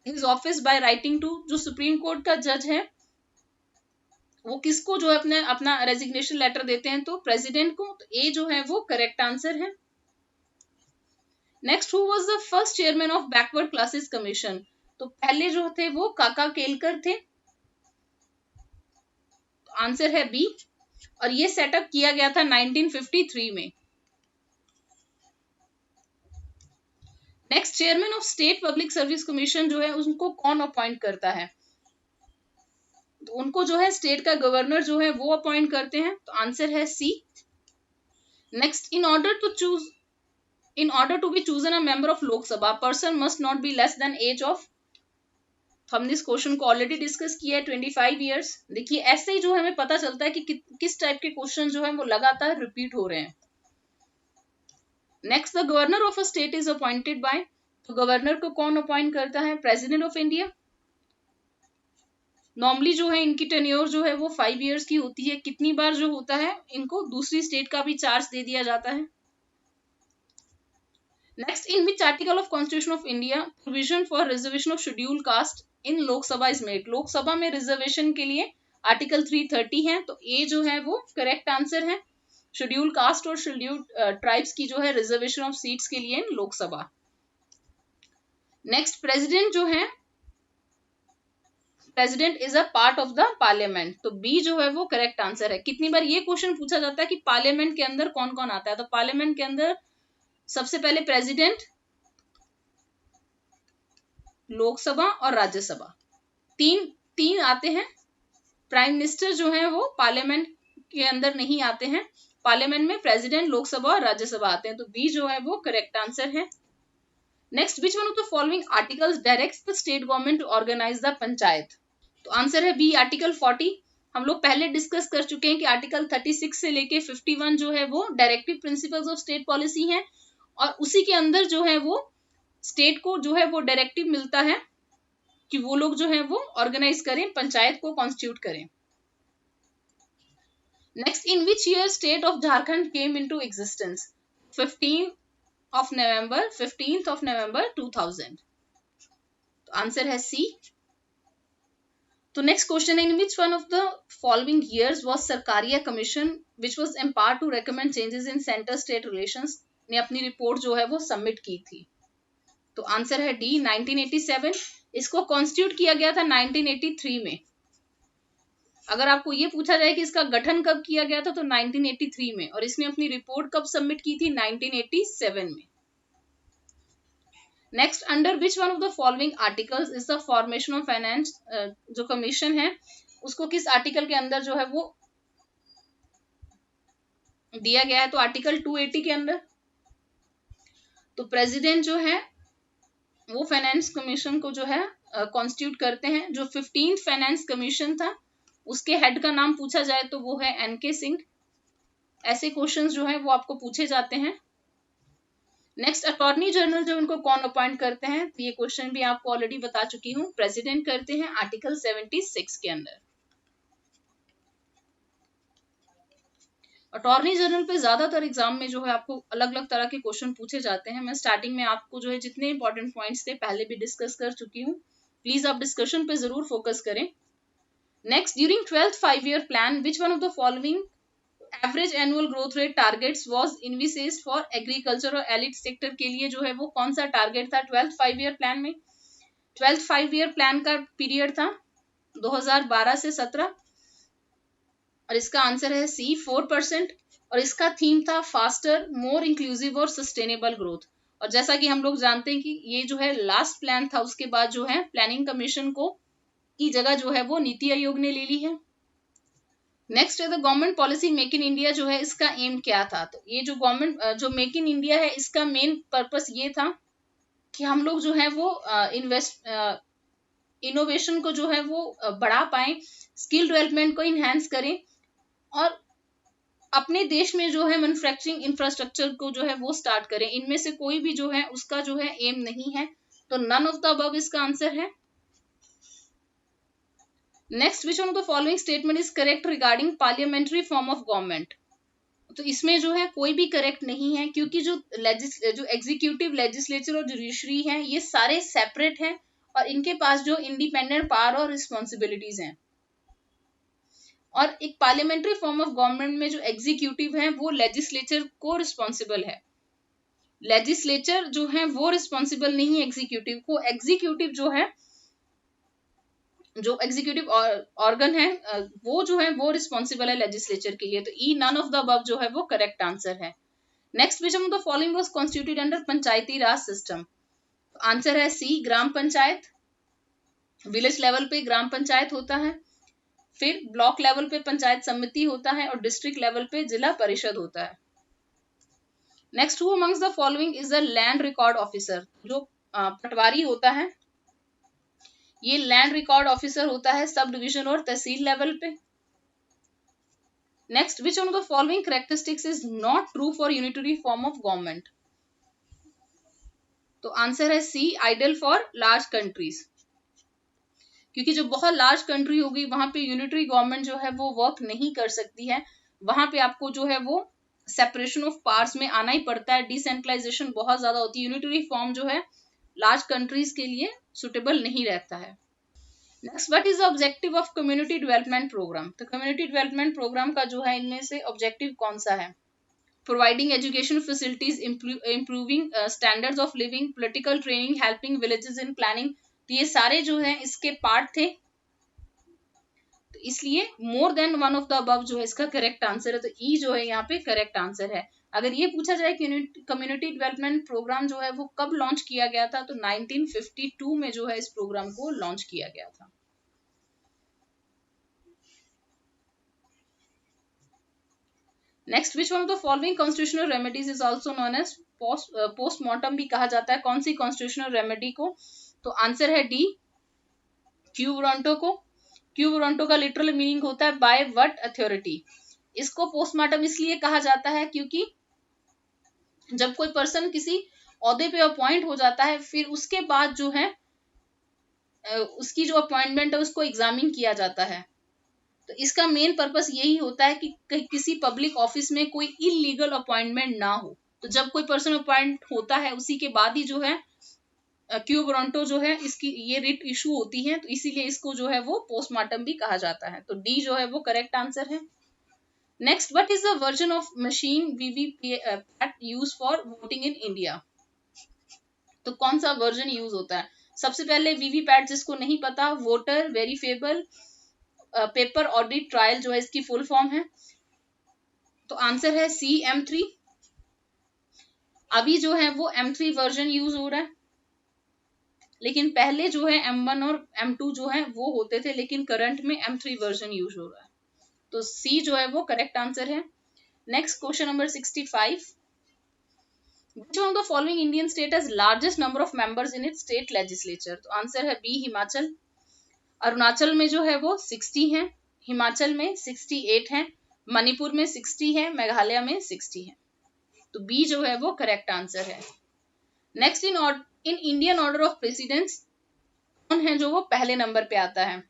his office by writing to, जो सुप्रीम कोर्ट का जज है वो किसको जो है अपना रेजिग्नेशन लेटर देते हैं, तो प्रेसिडेंट को। तो ए जो है वो करेक्ट आंसर है। Next, who was the first chairman of backward classes commission, तो पहले जो थे वो काका केलकर थे। तो आंसर है बी, और ये सेटअप किया गया था 1953 में। Next, chairman of state public service commission जो है उनको कौन अपॉइंट करता है, तो उनको जो है स्टेट का गवर्नर जो है वो अपॉइंट करते हैं। तो आंसर है C. Next, in order to be chosen a member of Lok Sabha, person must not be less than age of, हमने इस क्वेश्चन को ऑलरेडी डिस्कस किया है, 25 ईयर्स। देखिए ऐसे ही जो हमें पता चलता है कि किस टाइप के क्वेश्चन जो है वो लगातार रिपीट हो रहे हैं। Next, the governor of a state is appointed by, तो गवर्नर को कौन अपॉइंट करता है, प्रेसिडेंट ऑफ इंडिया। नॉर्मली जो है इनकी टेन्योर जो है वो 5 ईयर्स की होती है। कितनी बार जो होता है इनको दूसरी स्टेट का भी चार्ज दे दिया जाता है। Next, in which article of constitution of India provision for reservation of schedule caste in Lok Sabha is made, Lok Sabha में रिजर्वेशन के लिए आर्टिकल 330 है। तो ए जो है वो करेक्ट आंसर है। शेड्यूल कास्ट और शेड्यूल ट्राइब्स की जो है रिजर्वेशन ऑफ सीट्स के लिए लोकसभा। नेक्स्ट, प्रेसिडेंट जो है, president is a part of the parliament, तो बी जो है वो करेक्ट आंसर है। कितनी बार ये क्वेश्चन पूछा जाता है कि पार्लियामेंट के अंदर कौन कौन आता है, तो पार्लियामेंट के अंदर सबसे पहले प्रेसिडेंट, लोकसभा और राज्यसभा, तीन आते हैं। प्राइम मिनिस्टर जो है वो पार्लियामेंट के अंदर नहीं आते हैं। पार्लियामेंट में प्रेसिडेंट, लोकसभा और राज्यसभा आते हैं। तो बी जो है वो करेक्ट आंसर है। Next, which one of the following articles directs the state government to organise the panchayat, तो आंसर है बी, आर्टिकल 40। हम लोग पहले डिस्कस कर चुके हैं कि आर्टिकल 36 से लेके 51 जो है वो directive principles of state policy है, और उसी के अंदर जो है वो स्टेट को जो है वो डायरेक्टिव मिलता है कि वो लोग जो है वो ऑर्गेनाइज करें, पंचायत को कॉन्स्टिट्यूट करें। Next, in which year state of Jharkhand came into existence, 15th of November 2000। तो आंसर है सी। तो नेक्स्ट क्वेश्चन है, in which one of the following years was Sarkaria commission which was empowered to recommend changes in centre state relations ने अपनी report जो है वो submit की थी, तो आंसर है डी, 1987। इसको कॉन्स्टिट्यूट किया गया था 1983 में। अगर आपको ये पूछा जाए कि इसका गठन कब किया गया था, तो 1983 में, और इसने अपनी रिपोर्ट कब सबमिट की थी, 1987 में। Next, under which one of the following articles is the formation of finance, जो कमीशन है उसको किस आर्टिकल के अंदर जो है वो दिया गया है, तो आर्टिकल 280 के अंदर। तो प्रेसिडेंट जो है वो फाइनेंस कमीशन को जो है कॉन्स्टिट्यूट करते हैं। जो 15th फाइनेंस कमीशन था उसके हेड का नाम पूछा जाए तो वो है एनके सिंह। ऐसे क्वेश्चंस जो है वो आपको पूछे जाते हैं। नेक्स्ट, अटॉर्नी जनरल जो उनको कौन अपॉइंट करते हैं, तो ये क्वेश्चन भी आपको ऑलरेडी बता चुकी हूँ, प्रेसिडेंट करते हैं आर्टिकल 76 के अंदर। अटॉर्नी जनरल पे ज्यादातर एग्जाम में जो है आपको अलग अलग तरह के क्वेश्चन पूछे जाते हैं। मैं स्टार्टिंग में आपको जो है जितने इंपॉर्टेंट पॉइंट्स थे पहले भी डिस्कस कर चुकी हूँ। प्लीज आप डिस्कशन पे जरूर फोकस करें। Next, during 12th 5-year plan which one of the following average annual growth rate targets was envisaged for agriculture और एलिट सेक्टर के लिए जो है वो कौन सा टारगेट था 12th 5-year प्लान में। 12th 5-year प्लान का पीरियड था 2012 से 17, और इसका आंसर है सी, 4%, और इसका थीम था फास्टर, मोर इंक्लूसिव और सस्टेनेबल ग्रोथ। और जैसा कि हम लोग जानते हैं कि ये जो है लास्ट प्लान था, उसके बाद जो है प्लानिंग कमीशन को की जगह जो है वो नीति आयोग ने ले ली है। नेक्स्ट है the government policy make in India, जो है इसका एम क्या था। तो ये जो गवर्नमेंट जो मेक इन इंडिया है, इसका मेन पर्पस ये था कि हम लोग जो है वो इनोवेशन को जो है वो बढ़ा पाए, स्किल डेवलपमेंट को इनहेंस करें और अपने देश में जो है मैन्युफैक्चरिंग इंफ्रास्ट्रक्चर को जो है वो स्टार्ट करें। इनमें से कोई भी जो है उसका जो है एम नहीं है, तो नन ऑफ द अबव इसका आंसर है। Next, which one of the following statement is correct regarding parliamentary form of government. तो इसमें जो है कोई भी करेक्ट नहीं है, क्योंकि जो एग्जीक्यूटिव, लेजिस्लेचर और जुडिशरी है ये सारे सेपरेट हैं और इनके पास जो इंडिपेंडेंट पावर और रिस्पॉन्सिबिलिटीज हैं। और एक पार्लियामेंट्री फॉर्म ऑफ गवर्नमेंट में जो एग्जीक्यूटिव है वो लेजिस्लेचर को रिस्पॉन्सिबल है, लेजिस्लेचर जो है वो रिस्पॉन्सिबल नहीं है एग्जीक्यूटिव को। एग्जीक्यूटिव जो है, जो एग्जीक्यूटिव ऑर्गन है वो जो है वो रिस्पॉन्सिबल है लेजिस्लेचर के लिए। तो E none of the above जो है वो करेक्ट आंसर है। Next, which of the following was constituted under Panchayati Raj system. Answer है C, gram panchayat. Village level पे ग्राम पंचायत होता है, फिर ब्लॉक लेवल पे पंचायत समिति होता है और डिस्ट्रिक्ट लेवल पे जिला परिषद होता है। Next, who amongst the following is the land record officer. जो पटवारी होता है ये लैंड रिकॉर्ड ऑफिसर होता है सब डिवीजन और तहसील लेवल पे। Next, which one of the following characteristics is not true for unitary form of government. तो answer है सी, आइडल फॉर लार्ज कंट्रीज। क्योंकि जो बहुत लार्ज कंट्री होगी वहां पे यूनिटरी गवर्नमेंट जो है वो वर्क नहीं कर सकती है, वहां पे आपको जो है वो सेपरेशन ऑफ पावर्स में आना ही पड़ता है, डिसेंट्रलाइजेशन बहुत ज्यादा होती है। यूनिटरी फॉर्म जो है लार्ज कंट्रीज के लिए सुटेबल नहीं रहता है। Next, what is the objective of community development programme. तो कम्युनिटी डेवलपमेंट प्रोग्राम का जो है इनमें से ऑब्जेक्टिव कौन सा है। Providing education facilities, improving standards of living, political training, helping villages in planning. तो ये सारे जो है इसके पार्ट थे, तो इसलिए मोर than one of the above जो है इसका करेक्ट आंसर है। तो ई जो है यहाँ पे करेक्ट आंसर है। अगर ये पूछा जाए कि कम्युनिटी डेवलपमेंट प्रोग्राम जो है वो कब लॉन्च किया गया था, तो 1952 में जो है इस प्रोग्राम को लॉन्च किया गया था। Next, which one of the following constitutional remedies is also known as postmortem भी कहा जाता है। कौन सी कॉन्स्टिट्यूशनल रेमेडी को। तो आंसर है डी, क्यू वारंटो को। क्यू वारंटो का लिटरल मीनिंग होता है बाय व्हाट अथॉरिटी। इसको पोस्टमार्टम इसलिए कहा जाता है क्योंकि जब कोई पर्सन किसी ओहदे पे अपॉइंट हो जाता है, फिर उसके बाद जो है उसकी जो अपॉइंटमेंट है उसको एग्जामिन किया जाता है। तो इसका मेन पर्पस यही होता है कि किसी पब्लिक ऑफिस में कोई इलीगल अपॉइंटमेंट ना हो। तो जब कोई पर्सन अपॉइंट होता है उसी के बाद ही जो है क्यू वारंटो जो है इसकी ये रिट इशू होती है, तो इसीलिए इसको जो है वो पोस्टमार्टम भी कहा जाता है। तो डी जो है वो करेक्ट आंसर है। Next, what is the version of machine VVPAT use for voting in India. तो कौन सा वर्जन यूज होता है। सबसे पहले वीवीपैट, जिसको नहीं पता, voter verifiable paper audit trial जो है इसकी फुल फॉर्म है। तो आंसर है सी, M3। अभी जो है वो M3 वर्जन यूज हो रहा है, लेकिन पहले जो है M1 और M2 जो है वो होते थे, लेकिन करंट में M3 वर्जन यूज हो रहा है। तो सी जो है वो करेक्ट आंसर है। Next, question number 65, which one of the following Indian state has largest number of members in its state legislature। तो आंसर है बी, हिमाचल। अरुणाचल में जो है वो 60 है, हिमाचल में 68 है, मणिपुर में 60 है, मेघालय में 60 है। तो बी जो है वो करेक्ट आंसर है। Next, in Indian order of precedence कौन है जो वो पहले नंबर पे आता है।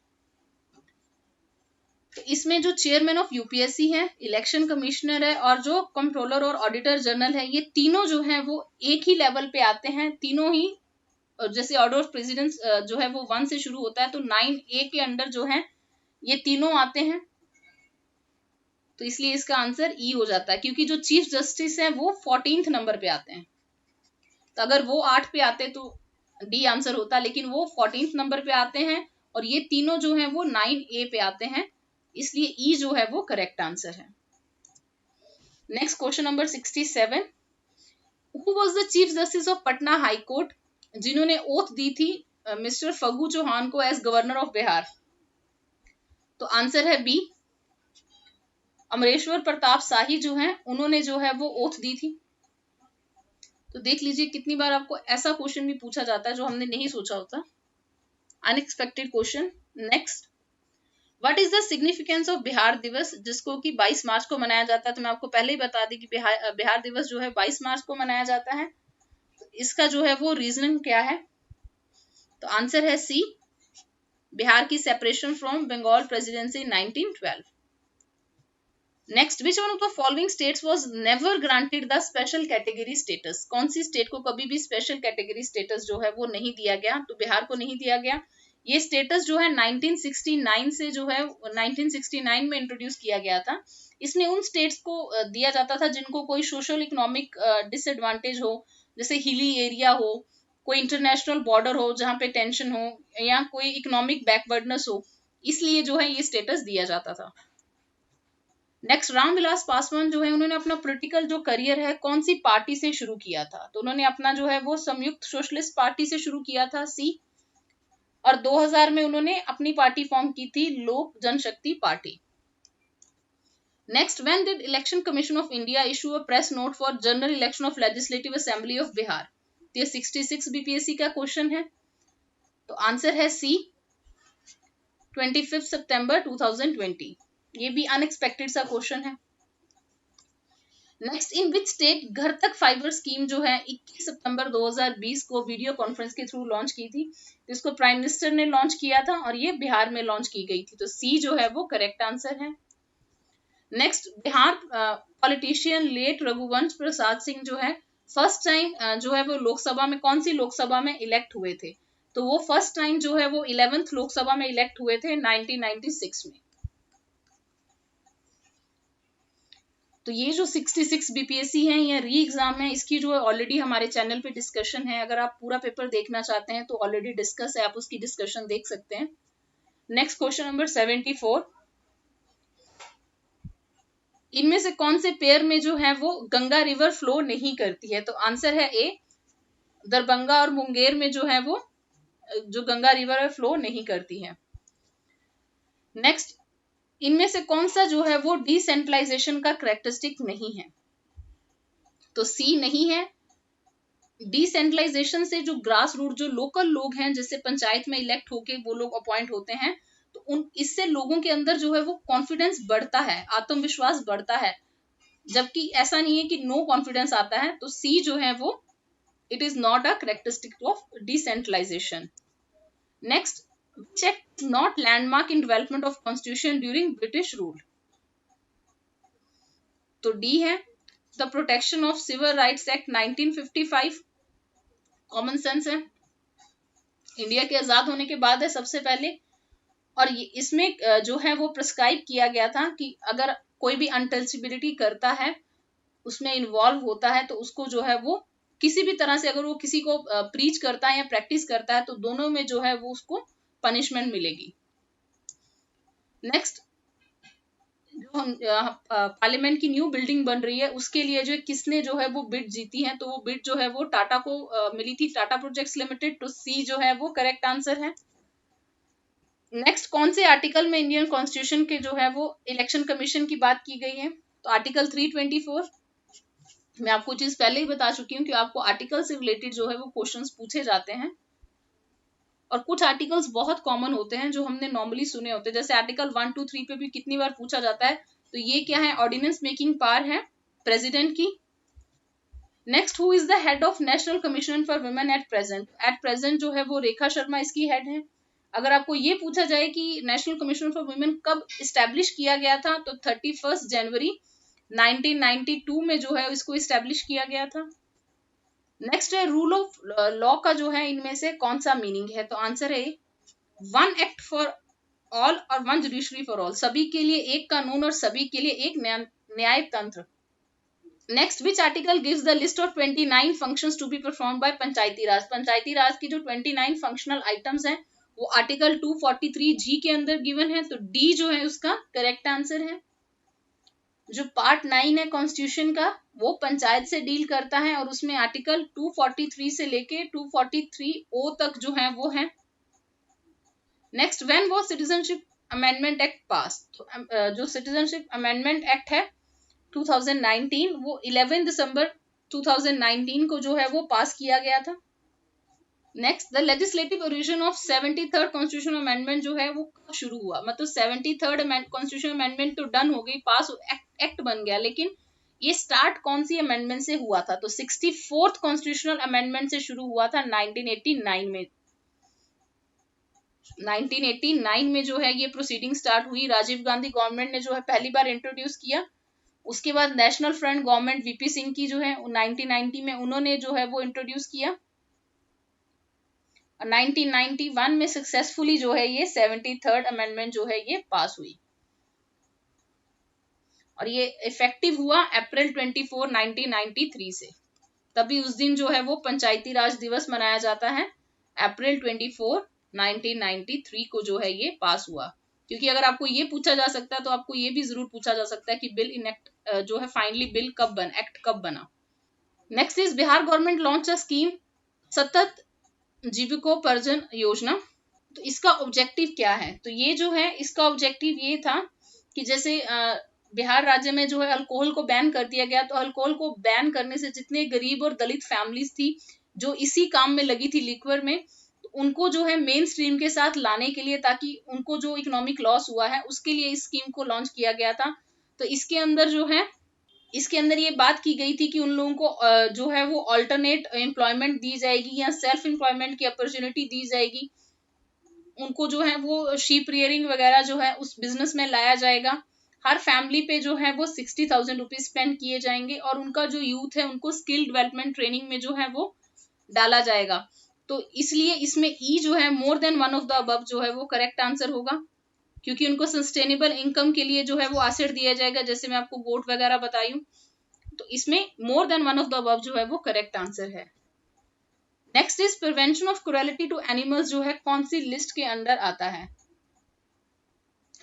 तो इसमें जो चेयरमैन ऑफ यूपीएससी है, इलेक्शन कमिश्नर है और जो कंट्रोलर और ऑडिटर जनरल है, ये तीनों जो है वो एक ही लेवल पे आते हैं। तीनों ही, जैसे ऑर्डर ऑफ प्रेसिडेंस जो है वो 1 से शुरू होता है, तो 9A के अंडर जो है ये तीनों आते हैं। तो इसलिए इसका आंसर ई हो जाता है, क्योंकि जो चीफ जस्टिस है वो 14th नंबर पे आते हैं। तो अगर वो 8 पे आते तो डी आंसर होता, लेकिन वो 14th नंबर पे आते हैं और ये तीनों जो है वो 9A पे आते हैं, इसलिए ई जो है वो करेक्ट आंसर है। Next, question number 67, who was the chief justice of Patna high court, जिन्होंने ओथ दी थी मिस्टर फगू चौहान को एज गवर्नर ऑफ बिहार? तो आंसर है बी, अमरेश्वर प्रताप शाही जो हैं उन्होंने जो है वो ओथ दी थी। तो देख लीजिए कितनी बार आपको ऐसा क्वेश्चन भी पूछा जाता है जो हमने नहीं सोचा होता, unexpected question. Next, what is the significance of Bihar दिवस, जिसको कि 22 मार्च को मनाया जाता है? तो मैं आपको पहले ही बता दी कि बिहार दिवस जो है 22 मार्च को मनाया जाता है। तो इसका जो है वो रीजन क्या है? तो आंसर है सी, बिहार की separation from Bengal presidency 1912। Next, which one of the following states was never granted the special category status? कौन सी स्टेट को कभी भी स्पेशल कैटेगरी स्टेटस जो है वो नहीं दिया गया? तो बिहार को नहीं दिया गया। ये स्टेटस जो है 1969 से जो है 1969 में इंट्रोड्यूस किया गया था। इसमें उन स्टेट्स को दिया जाता था जिनको कोई सोशल इकोनॉमिक डिसएडवांटेज हो, जैसे हिली एरिया हो, कोई इंटरनेशनल बॉर्डर हो जहाँ पे टेंशन हो, या कोई इकोनॉमिक बैकवर्डनेस हो, इसलिए जो है ये स्टेटस दिया जाता था। नेक्स्ट, रामविलास पासवान जो है उन्होंने अपना पॉलिटिकल जो करियर है कौन सी पार्टी से शुरू किया था? तो उन्होंने अपना जो है वो संयुक्त सोशलिस्ट पार्टी से शुरू किया था, सी। और 2000 में उन्होंने अपनी पार्टी फॉर्म की थी, Lok Janshakti party. Next, when did election commission of India issue a press note for general election of legislative assembly of Bihar? ये 66 बीपीएससी का क्वेश्चन है। तो आंसर है सी, 25 सितंबर 2020। ये भी अनएक्सपेक्टेड सा क्वेश्चन है। नेक्स्ट, इन विच स्टेट घर तक फाइबर स्कीम जो है 21 सितंबर 2020 को वीडियो कॉन्फ्रेंस के थ्रू लॉन्च की थी? इसको प्राइम मिनिस्टर ने लॉन्च किया था और ये बिहार में लॉन्च की गई थी। तो सी जो है वो करेक्ट आंसर है। Next, Bihar politician late Raghuvansh Prasad Singh जो है फर्स्ट टाइम जो है वो लोकसभा में कौन सी लोकसभा में इलेक्ट हुए थे? तो वो फर्स्ट टाइम जो है वो 11th लोकसभा में इलेक्ट हुए थे 1996 में। तो ये जो 66 बीपीएससी है या री एग्जाम है, इसकी जो ऑलरेडी हमारे चैनल पे डिस्कशन है। अगर आप पूरा पेपर देखना चाहते हैं तो ऑलरेडी डिस्कस है, आप उसकी डिस्कशन देख सकते हैं। नेक्स्ट क्वेश्चन नंबर 74, इनमें से कौन से पेयर में जो है वो गंगा रिवर फ्लो नहीं करती है? तो आंसर है ए, दरभंगा और मुंगेर में जो है वो जो गंगा रिवर है फ्लो नहीं करती है। नेक्स्ट, इनमें से कौन सा जो है वो डिसेंट्रलाइजेशन का कैरेक्टरिस्टिक नहीं है? तो सी नहीं है। डिसेंट्रलाइजेशन से जो ग्रास रूट जो लोकल लोग हैं, जैसे पंचायत में इलेक्ट होके वो लोग अपॉइंट होते हैं, तो उन इससे लोगों के अंदर जो है वो कॉन्फिडेंस बढ़ता है, आत्मविश्वास बढ़ता है, जबकि ऐसा नहीं है कि नो कॉन्फिडेंस आता है। तो सी जो है वो it is not a characteristic of decentralisation. Next, which act is not landmark in development of constitution during British rule? तो डी है, the protection of civil rights act 1955। Common sense है, India के आजाद होने के बाद है सबसे पहले, और इसमें जो है वो प्रिस्क्राइब किया गया था कि अगर कोई भी अनटचेबिलिटी करता है, उसमें इन्वॉल्व होता है, तो उसको जो है वो किसी भी तरह से अगर वो किसी को प्रीच करता है या प्रैक्टिस करता है तो दोनों में जो है वो उसको पनिशमेंट मिलेगी। नेक्स्ट, जो हम पार्लियामेंट की न्यू बिल्डिंग बन रही है उसके लिए जो किसने जो है वो बिड जीती है? तो वो बिड जो है वो टाटा को मिली थी, टाटा प्रोजेक्ट्स लिमिटेड। तो सी जो है वो करेक्ट आंसर है। नेक्स्ट, कौन से आर्टिकल में इंडियन कॉन्स्टिट्यूशन के जो है वो इलेक्शन कमीशन की बात की गई है? तो आर्टिकल 324। मैं आपको चीज पहले ही बता चुकी हूँ कि आपको आर्टिकल से रिलेटेड जो है वो क्वेश्चंस पूछे जाते हैं, और कुछ आर्टिकल्स बहुत कॉमन होते हैं जो हमने नॉर्मली सुने होते हैं, जैसे आर्टिकल 1, 2, 3 पे भी कितनी बार पूछा जाता है। तो ये क्या है? ऑर्डिनेंस मेकिंग पावर है प्रेसिडेंट की। Next, who is the head of national commission for women at present? At present जो है वो रेखा शर्मा इसकी हेड है। अगर आपको ये पूछा जाए कि नेशनल कमीशन फॉर वुमेन कब इस्टेब्लिश किया गया था, तो 31 जनवरी 1992 में जो है इसको इस्टेब्लिश किया गया था। नेक्स्ट है, रूल ऑफ लॉ का जो है इनमें से कौन सा मीनिंग है? तो आंसर है 1 एक्ट फॉर ऑल और 1 जुडिशरी फॉर ऑल, सभी के लिए एक कानून और सभी के लिए एक न्याय तंत्र। Next, which article gives the list of 29 functions to be perform by Panchayati Raj? Panchayati Raj की जो 29 फंक्शनल आइटम्स हैं वो आर्टिकल 243 जी के अंदर गिवन है। तो डी जो है उसका करेक्ट आंसर है। जो पार्ट 9 है कॉन्स्टिट्यूशन का वो पंचायत से डील करता है और उसमें आर्टिकल 243 से लेके 243 तक जो है वो है। Next, when was citizenship amendment act पास? जो सिटीजनशिप अमेंडमेंट एक्ट है 2019 वो 11 दिसंबर 2019 को जो है वो पास किया गया था। Next, the legislative origin of 73rd constitution amendment जो है वो कब शुरू हुआ? मतलब 73rd कॉन्स्टिट्यूशन अमेंडमेंट तो डन हो गई, पास एक्ट बन गया, लेकिन ये स्टार्ट कौन सी अमेंडमेंट से हुआ था? तो 64th कॉन्स्टिट्यूशनल अमेंडमेंट से शुरू हुआ था 1989 में। 1989 में जो है ये प्रोसीडिंग स्टार्ट हुई। राजीव गांधी गवर्नमेंट ने जो है पहली बार इंट्रोड्यूस किया। उसके बाद national front government VP Singh की जो है 1990 में उन्होंने जो है वो इंट्रोड्यूस किया। 1991 में सक्सेसफुली जो है ये 73rd अमेंडमेंट जो है ये पास हुई और ये इफेक्टिव हुआ अप्रैल 24, 1993 से। तभी उस दिन जो है वो पंचायती राज दिवस मनाया जाता है। अप्रैल 24, 1993 को जो है ये पास हुआ। क्योंकि अगर आपको ये पूछा जा सकता है तो आपको ये भी जरूर पूछा जा सकता है कि बिल इनेक्ट जो है फाइनली बिल कब बना, एक्ट कब बना। Next is Bihar government launch a scheme सतत जीविकोपार्जन योजना। तो इसका ऑब्जेक्टिव क्या है? तो ये जो है इसका ऑब्जेक्टिव ये था कि जैसे बिहार राज्य में जो है अल्कोहल को बैन कर दिया गया, तो अल्कोहल को बैन करने से जितने गरीब और दलित फैमिलीज थी जो इसी काम में लगी थी लिक्वर में, तो उनको जो है मेन स्ट्रीम के साथ लाने के लिए, ताकि उनको जो इकोनॉमिक लॉस हुआ है उसके लिए इस स्कीम को लॉन्च किया गया था। तो इसके अंदर जो है इसके अंदर ये बात की गई थी कि उन लोगों को जो है वो अल्टरनेट एम्प्लॉयमेंट दी जाएगी या सेल्फ एम्प्लॉयमेंट की अपॉर्चुनिटी दी जाएगी। उनको जो है वो शीप रियरिंग वगैरह जो है उस बिजनेस में लाया जाएगा। हर फैमिली पे जो है वो 60,000 रुपीज स्पेंड किए जाएंगे और उनका जो यूथ है उनको स्किल डेवलपमेंट ट्रेनिंग में जो है वो डाला जाएगा। तो इसलिए इसमें ई जो है मोर than one of the above जो है वो करेक्ट आंसर होगा, क्योंकि उनको सस्टेनेबल इनकम के लिए जो है वो एसेट दिया जाएगा, जैसे मैं आपको गोट वगैरह बताई हूँ। तो इसमें more than one of the above जो है वो करेक्ट आंसर है। Next is prevention of cruelty to animals जो है कौन सी लिस्ट के अंदर आता है?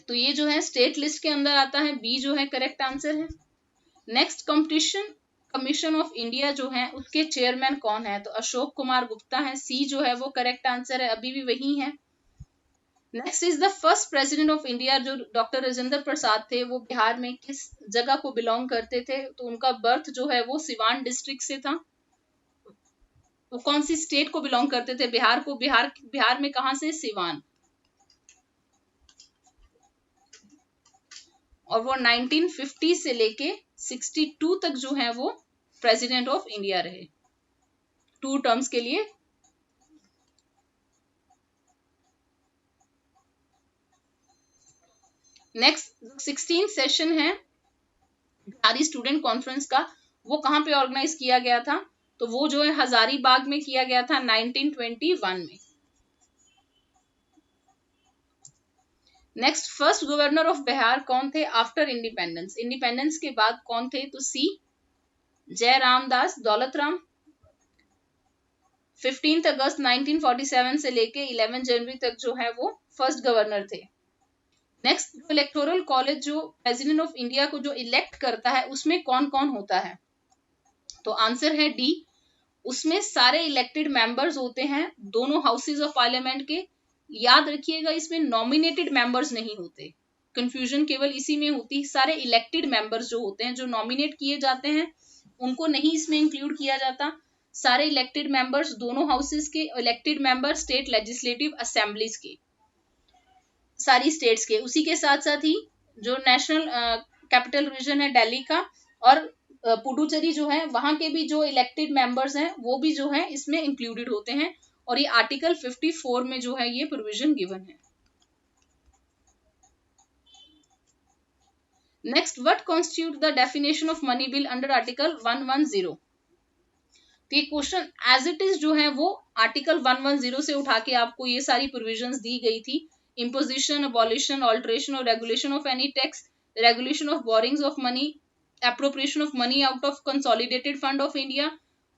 तो ये जो है स्टेट लिस्ट के अंदर आता है, बी जो है करेक्ट आंसर है। Next, competition commission of India जो है उसके चेयरमैन कौन है? तो अशोक कुमार गुप्ता है, सी जो है वो करेक्ट आंसर है, अभी भी वही है। Next is the first president of India जो डॉक्टर राजेंद्र प्रसाद थे, वो बिहार में किस जगह को बिलोंग करते थे? तो उनका बर्थ जो है वो सिवान डिस्ट्रिक्ट से था। वो कौन सी स्टेट को बिलोंग करते थे? बिहार को। बिहार में कहां से? सिवान। और वो 1950 से लेके 62 तक जो है वो प्रेसिडेंट ऑफ इंडिया रहे 2 टर्म्स के लिए। नेक्स्ट 16 सेशन है बिहारी स्टूडेंट कॉन्फ्रेंस का, वो कहां पे ऑर्गेनाइज किया गया था? तो वो जो है हजारीबाग में किया गया था 1921 में। Next, first governor of Bihar कौन थे आफ्टर इंडिपेंडेंस? इंडिपेंडेंस के बाद कौन थे? तो सी जयराम दास दौलतराम। 15 अगस्त 1947 से लेके 11 जनवरी तक जो है वो फर्स्ट गवर्नर थे। नेक्स्ट, इलेक्टोरल कॉलेज जो प्रेसिडेंट ऑफ इंडिया को जो इलेक्ट करता है उसमें कौन कौन होता है? तो आंसर है डी, उसमें सारे इलेक्टेड मेंबर्स होते हैं दोनों हाउसेज ऑफ पार्लियामेंट के। याद रखिएगा इसमें नॉमिनेटेड मेंबर्स नहीं होते, कंफ्यूजन केवल इसी में होती है। सारे इलेक्टेड मेंबर्स जो होते हैं, जो नॉमिनेट किए जाते हैं, उनको नहीं इसमें इंक्लूड किया जाता। सारे इलेक्टेड मेंबर्स दोनों हाउसेज के, elected member state legislative assemblies के, सारी स्टेट्स के। उसी के साथ साथ ही जो नेशनल कैपिटल रीजन है दिल्ली का और पुडुचेरी जो है, वहां के भी जो इलेक्टेड मेंबर्स हैं वो भी जो है इसमें इंक्लूडेड होते हैं। और ये आर्टिकल 54 में जो है ये प्रोविजन गिवन है। Next, what constitute the definition of money bill under article 110? तो ये क्वेश्चन एज इट इज जो है वो आर्टिकल 110 से उठा के आपको ये सारी प्रोविजंस दी गई थी। imposition, abolition, alteration or regulation of any tax, regulation of borrowings of money, appropriation of money out of consolidated fund of India,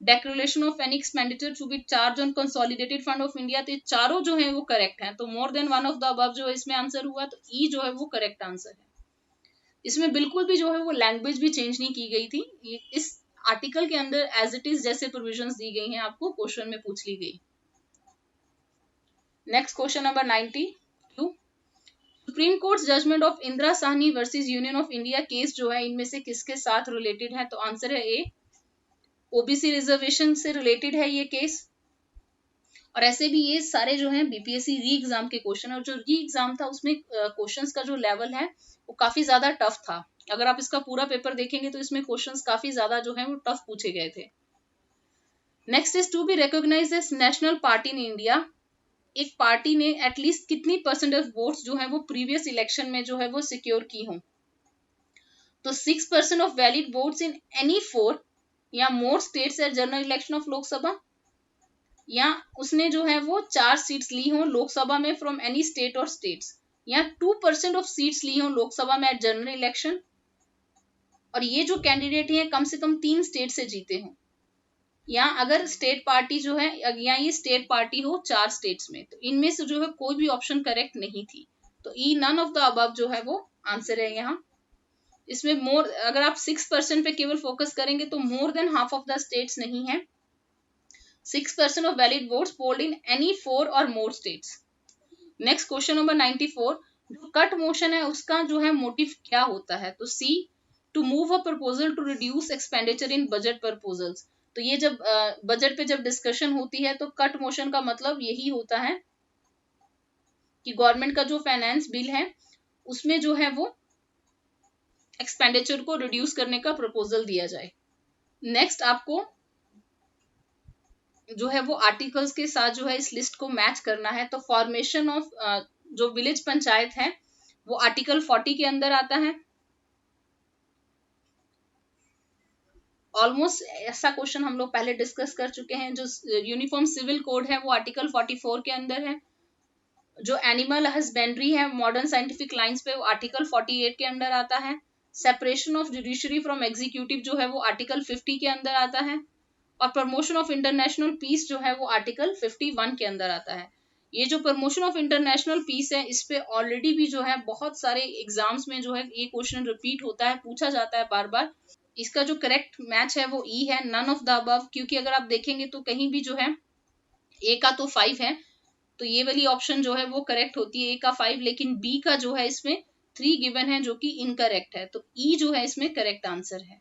declaration of any expenditure to be charged on consolidated fund of India। तो चारों जो है वो correct हैं। तो मोर than one of the above जो है इसमें आंसर हुआ, तो ई जो है वो करेक्ट आंसर है। इसमें बिल्कुल भी जो है वो लैंग्वेज भी चेंज नहीं की गई थी, ये इस आर्टिकल के अंदर एज इट इज जैसे प्रोविजंस दी गई हैं आपको क्वेश्चन में पूछ ली गई। Next question number 92, supreme court judgement of Indira Sawhney versus union of India case जो है इनमें से किसके साथ रिलेटेड है? तो आंसर है ए, ओबीसी रिजर्वेशन से रिलेटेड है ये केस। और ऐसे भी ये सारे जो हैं बीपीएससी री एग्जाम के क्वेश्चन, और जो री एग्जाम था उसमें क्वेश्चंस का जो लेवल है वो काफी ज्यादा टफ था। अगर आप इसका पूरा पेपर देखेंगे तो इसमें क्वेश्चंस काफी ज्यादा जो है वो टफ पूछे गए थे। Next is to be recognised as national party in India, एक पार्टी ने एटलीस्ट कितनी परसेंट ऑफ वोट्स जो है वो प्रीवियस इलेक्शन में जो है वो सिक्योर की हों? तो 6% of valid votes in any 4 या more states eight general election of Lok Sabha, या उसने जो है वो 4 सीट्स ली हो लोकसभा में फ्रॉम एनी स्टेट और स्टेट्स, या 2% ऑफ सीट्स ली हो लोकसभा में एट जनरल इलेक्शन, और ये जो कैंडिडेट है कम से कम 3 स्टेट से जीते हों, या अगर स्टेट पार्टी जो है या ये स्टेट पार्टी हो 4 स्टेट्स में। तो इनमें से जो है कोई भी ऑप्शन करेक्ट नहीं थी, तो E none of the above जो है वो आंसर है यहाँ। इसमें मोर, अगर आप 6% पे केवल फोकस करेंगे तो more than half of the states नहीं है, 6% of valid votes polled in any 4 or more states. Next question number 94, जो कट मोशन है उसका जो है मोटिव क्या होता है? तो C, to move a proposal to reduce expenditure in budget proposals. तो ये जब बजट पे जब डिस्कशन होती है तो कट मोशन का मतलब यही होता है कि गवर्नमेंट का जो फाइनेंस बिल है उसमें जो है वो एक्सपेंडिचर को रिड्यूस करने का प्रपोजल दिया जाए। नेक्स्ट आपको जो है वो आर्टिकल्स के साथ जो है इस लिस्ट को मैच करना है। तो फॉर्मेशन ऑफ जो विलेज पंचायत है वो आर्टिकल 40 के अंदर आता है। ऑलमोस्ट ऐसा क्वेश्चन हम लोग पहले डिस्कस कर चुके हैं। जो यूनिफॉर्म सिविल कोड है वो आर्टिकल 44 के अंदर है। जो एनिमल हस्बेंड्री है मॉडर्न साइंटिफिक लाइंस पे वो आर्टिकल 48 के अंदर आता है। Separation of judiciary from executive जो है वो आर्टिकल 50 के अंदर आता है। और प्रमोशन ऑफ इंटरनेशनल पीस जो है वो आर्टिकल 51 के अंदर आता है। ये जो प्रमोशन ऑफ इंटरनेशनल पीस है इस पे ऑलरेडी भी जो है बहुत सारे एग्जाम्स में जो है ये क्वेश्चन रिपीट होता है, पूछा जाता है बार बार। इसका जो करेक्ट मैच है वो ई है, नन ऑफ द अबव, क्योंकि अगर आप देखेंगे तो कहीं भी जो है ए का तो 5 है तो ये वाली ऑप्शन जो है वो करेक्ट होती है, ए का 5, लेकिन बी का जो है इसमें 3 गिवन है जो कि इनकरेक्ट है, तो ई जो है इसमें करेक्ट आंसर है।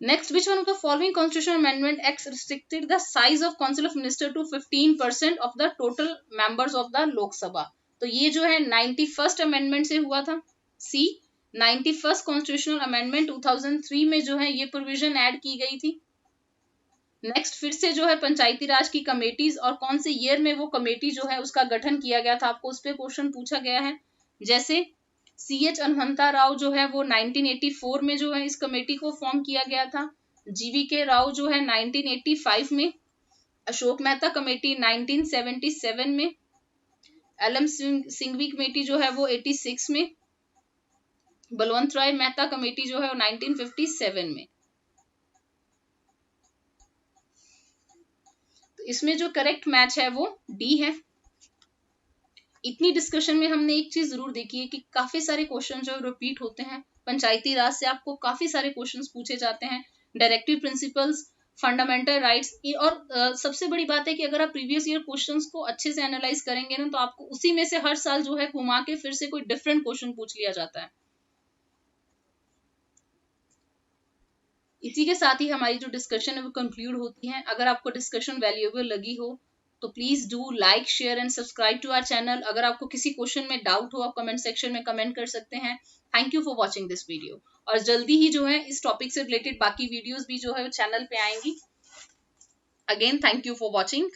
Next, which one of the following constitutional amendment acts restricted the size of council of minister to 15% of the total members of the Lok Sabha? तो ये जो है 91st अमेंडमेंट से हुआ था। सी, 91st कॉन्स्टिट्यूशनल अमेंडमेंट 2003 में जो है ये प्रोविजन ऐड की गई थी। नेक्स्ट, फिर से जो है पंचायती राज की कमेटीज और कौन से ईयर में वो कमेटी जो है उसका गठन किया गया था, आपको उस पर क्वेश्चन पूछा गया है। जैसे CH हनुमंता राव जो है वो 1984 में जो है इस कमेटी को फॉर्म किया गया था। GVK राव जो है 1985 में, अशोक मेहता कमेटी 1977 में, LM सिंघवी कमेटी जो है वो 86 में, बलवंत राय मेहता कमेटी जो है वो 1957 में। तो इसमें जो करेक्ट मैच है वो डी है। इतनी डिस्कशन में हमने एक चीज जरूर देखी है कि काफी सारे क्वेश्चन जो रिपीट होते हैं। पंचायती राज से आपको काफी सारे क्वेश्चंस पूछे जाते हैं, डायरेक्टिव प्रिंसिपल्स, फंडामेंटल राइट्स, और सबसे बड़ी बात है कि अगर आप प्रीवियस ईयर क्वेश्चंस को अच्छे से एनालाइज करेंगे ना तो आपको उसी में से हर साल जो है घुमा के फिर से कोई डिफरेंट क्वेश्चन पूछ लिया जाता है। इसी के साथ ही हमारी जो डिस्कशन है वो कंक्लूड होती है। अगर आपको डिस्कशन वैल्यूएबल लगी हो तो please do like, share and subscribe to our channel. अगर आपको किसी क्वेश्चन में डाउट हो आप कमेंट सेक्शन में कमेंट कर सकते हैं। Thank you for watching this video. और जल्दी ही जो है इस टॉपिक से रिलेटेड बाकी वीडियोस भी जो है चैनल पे आएंगी। Again thank you for watching.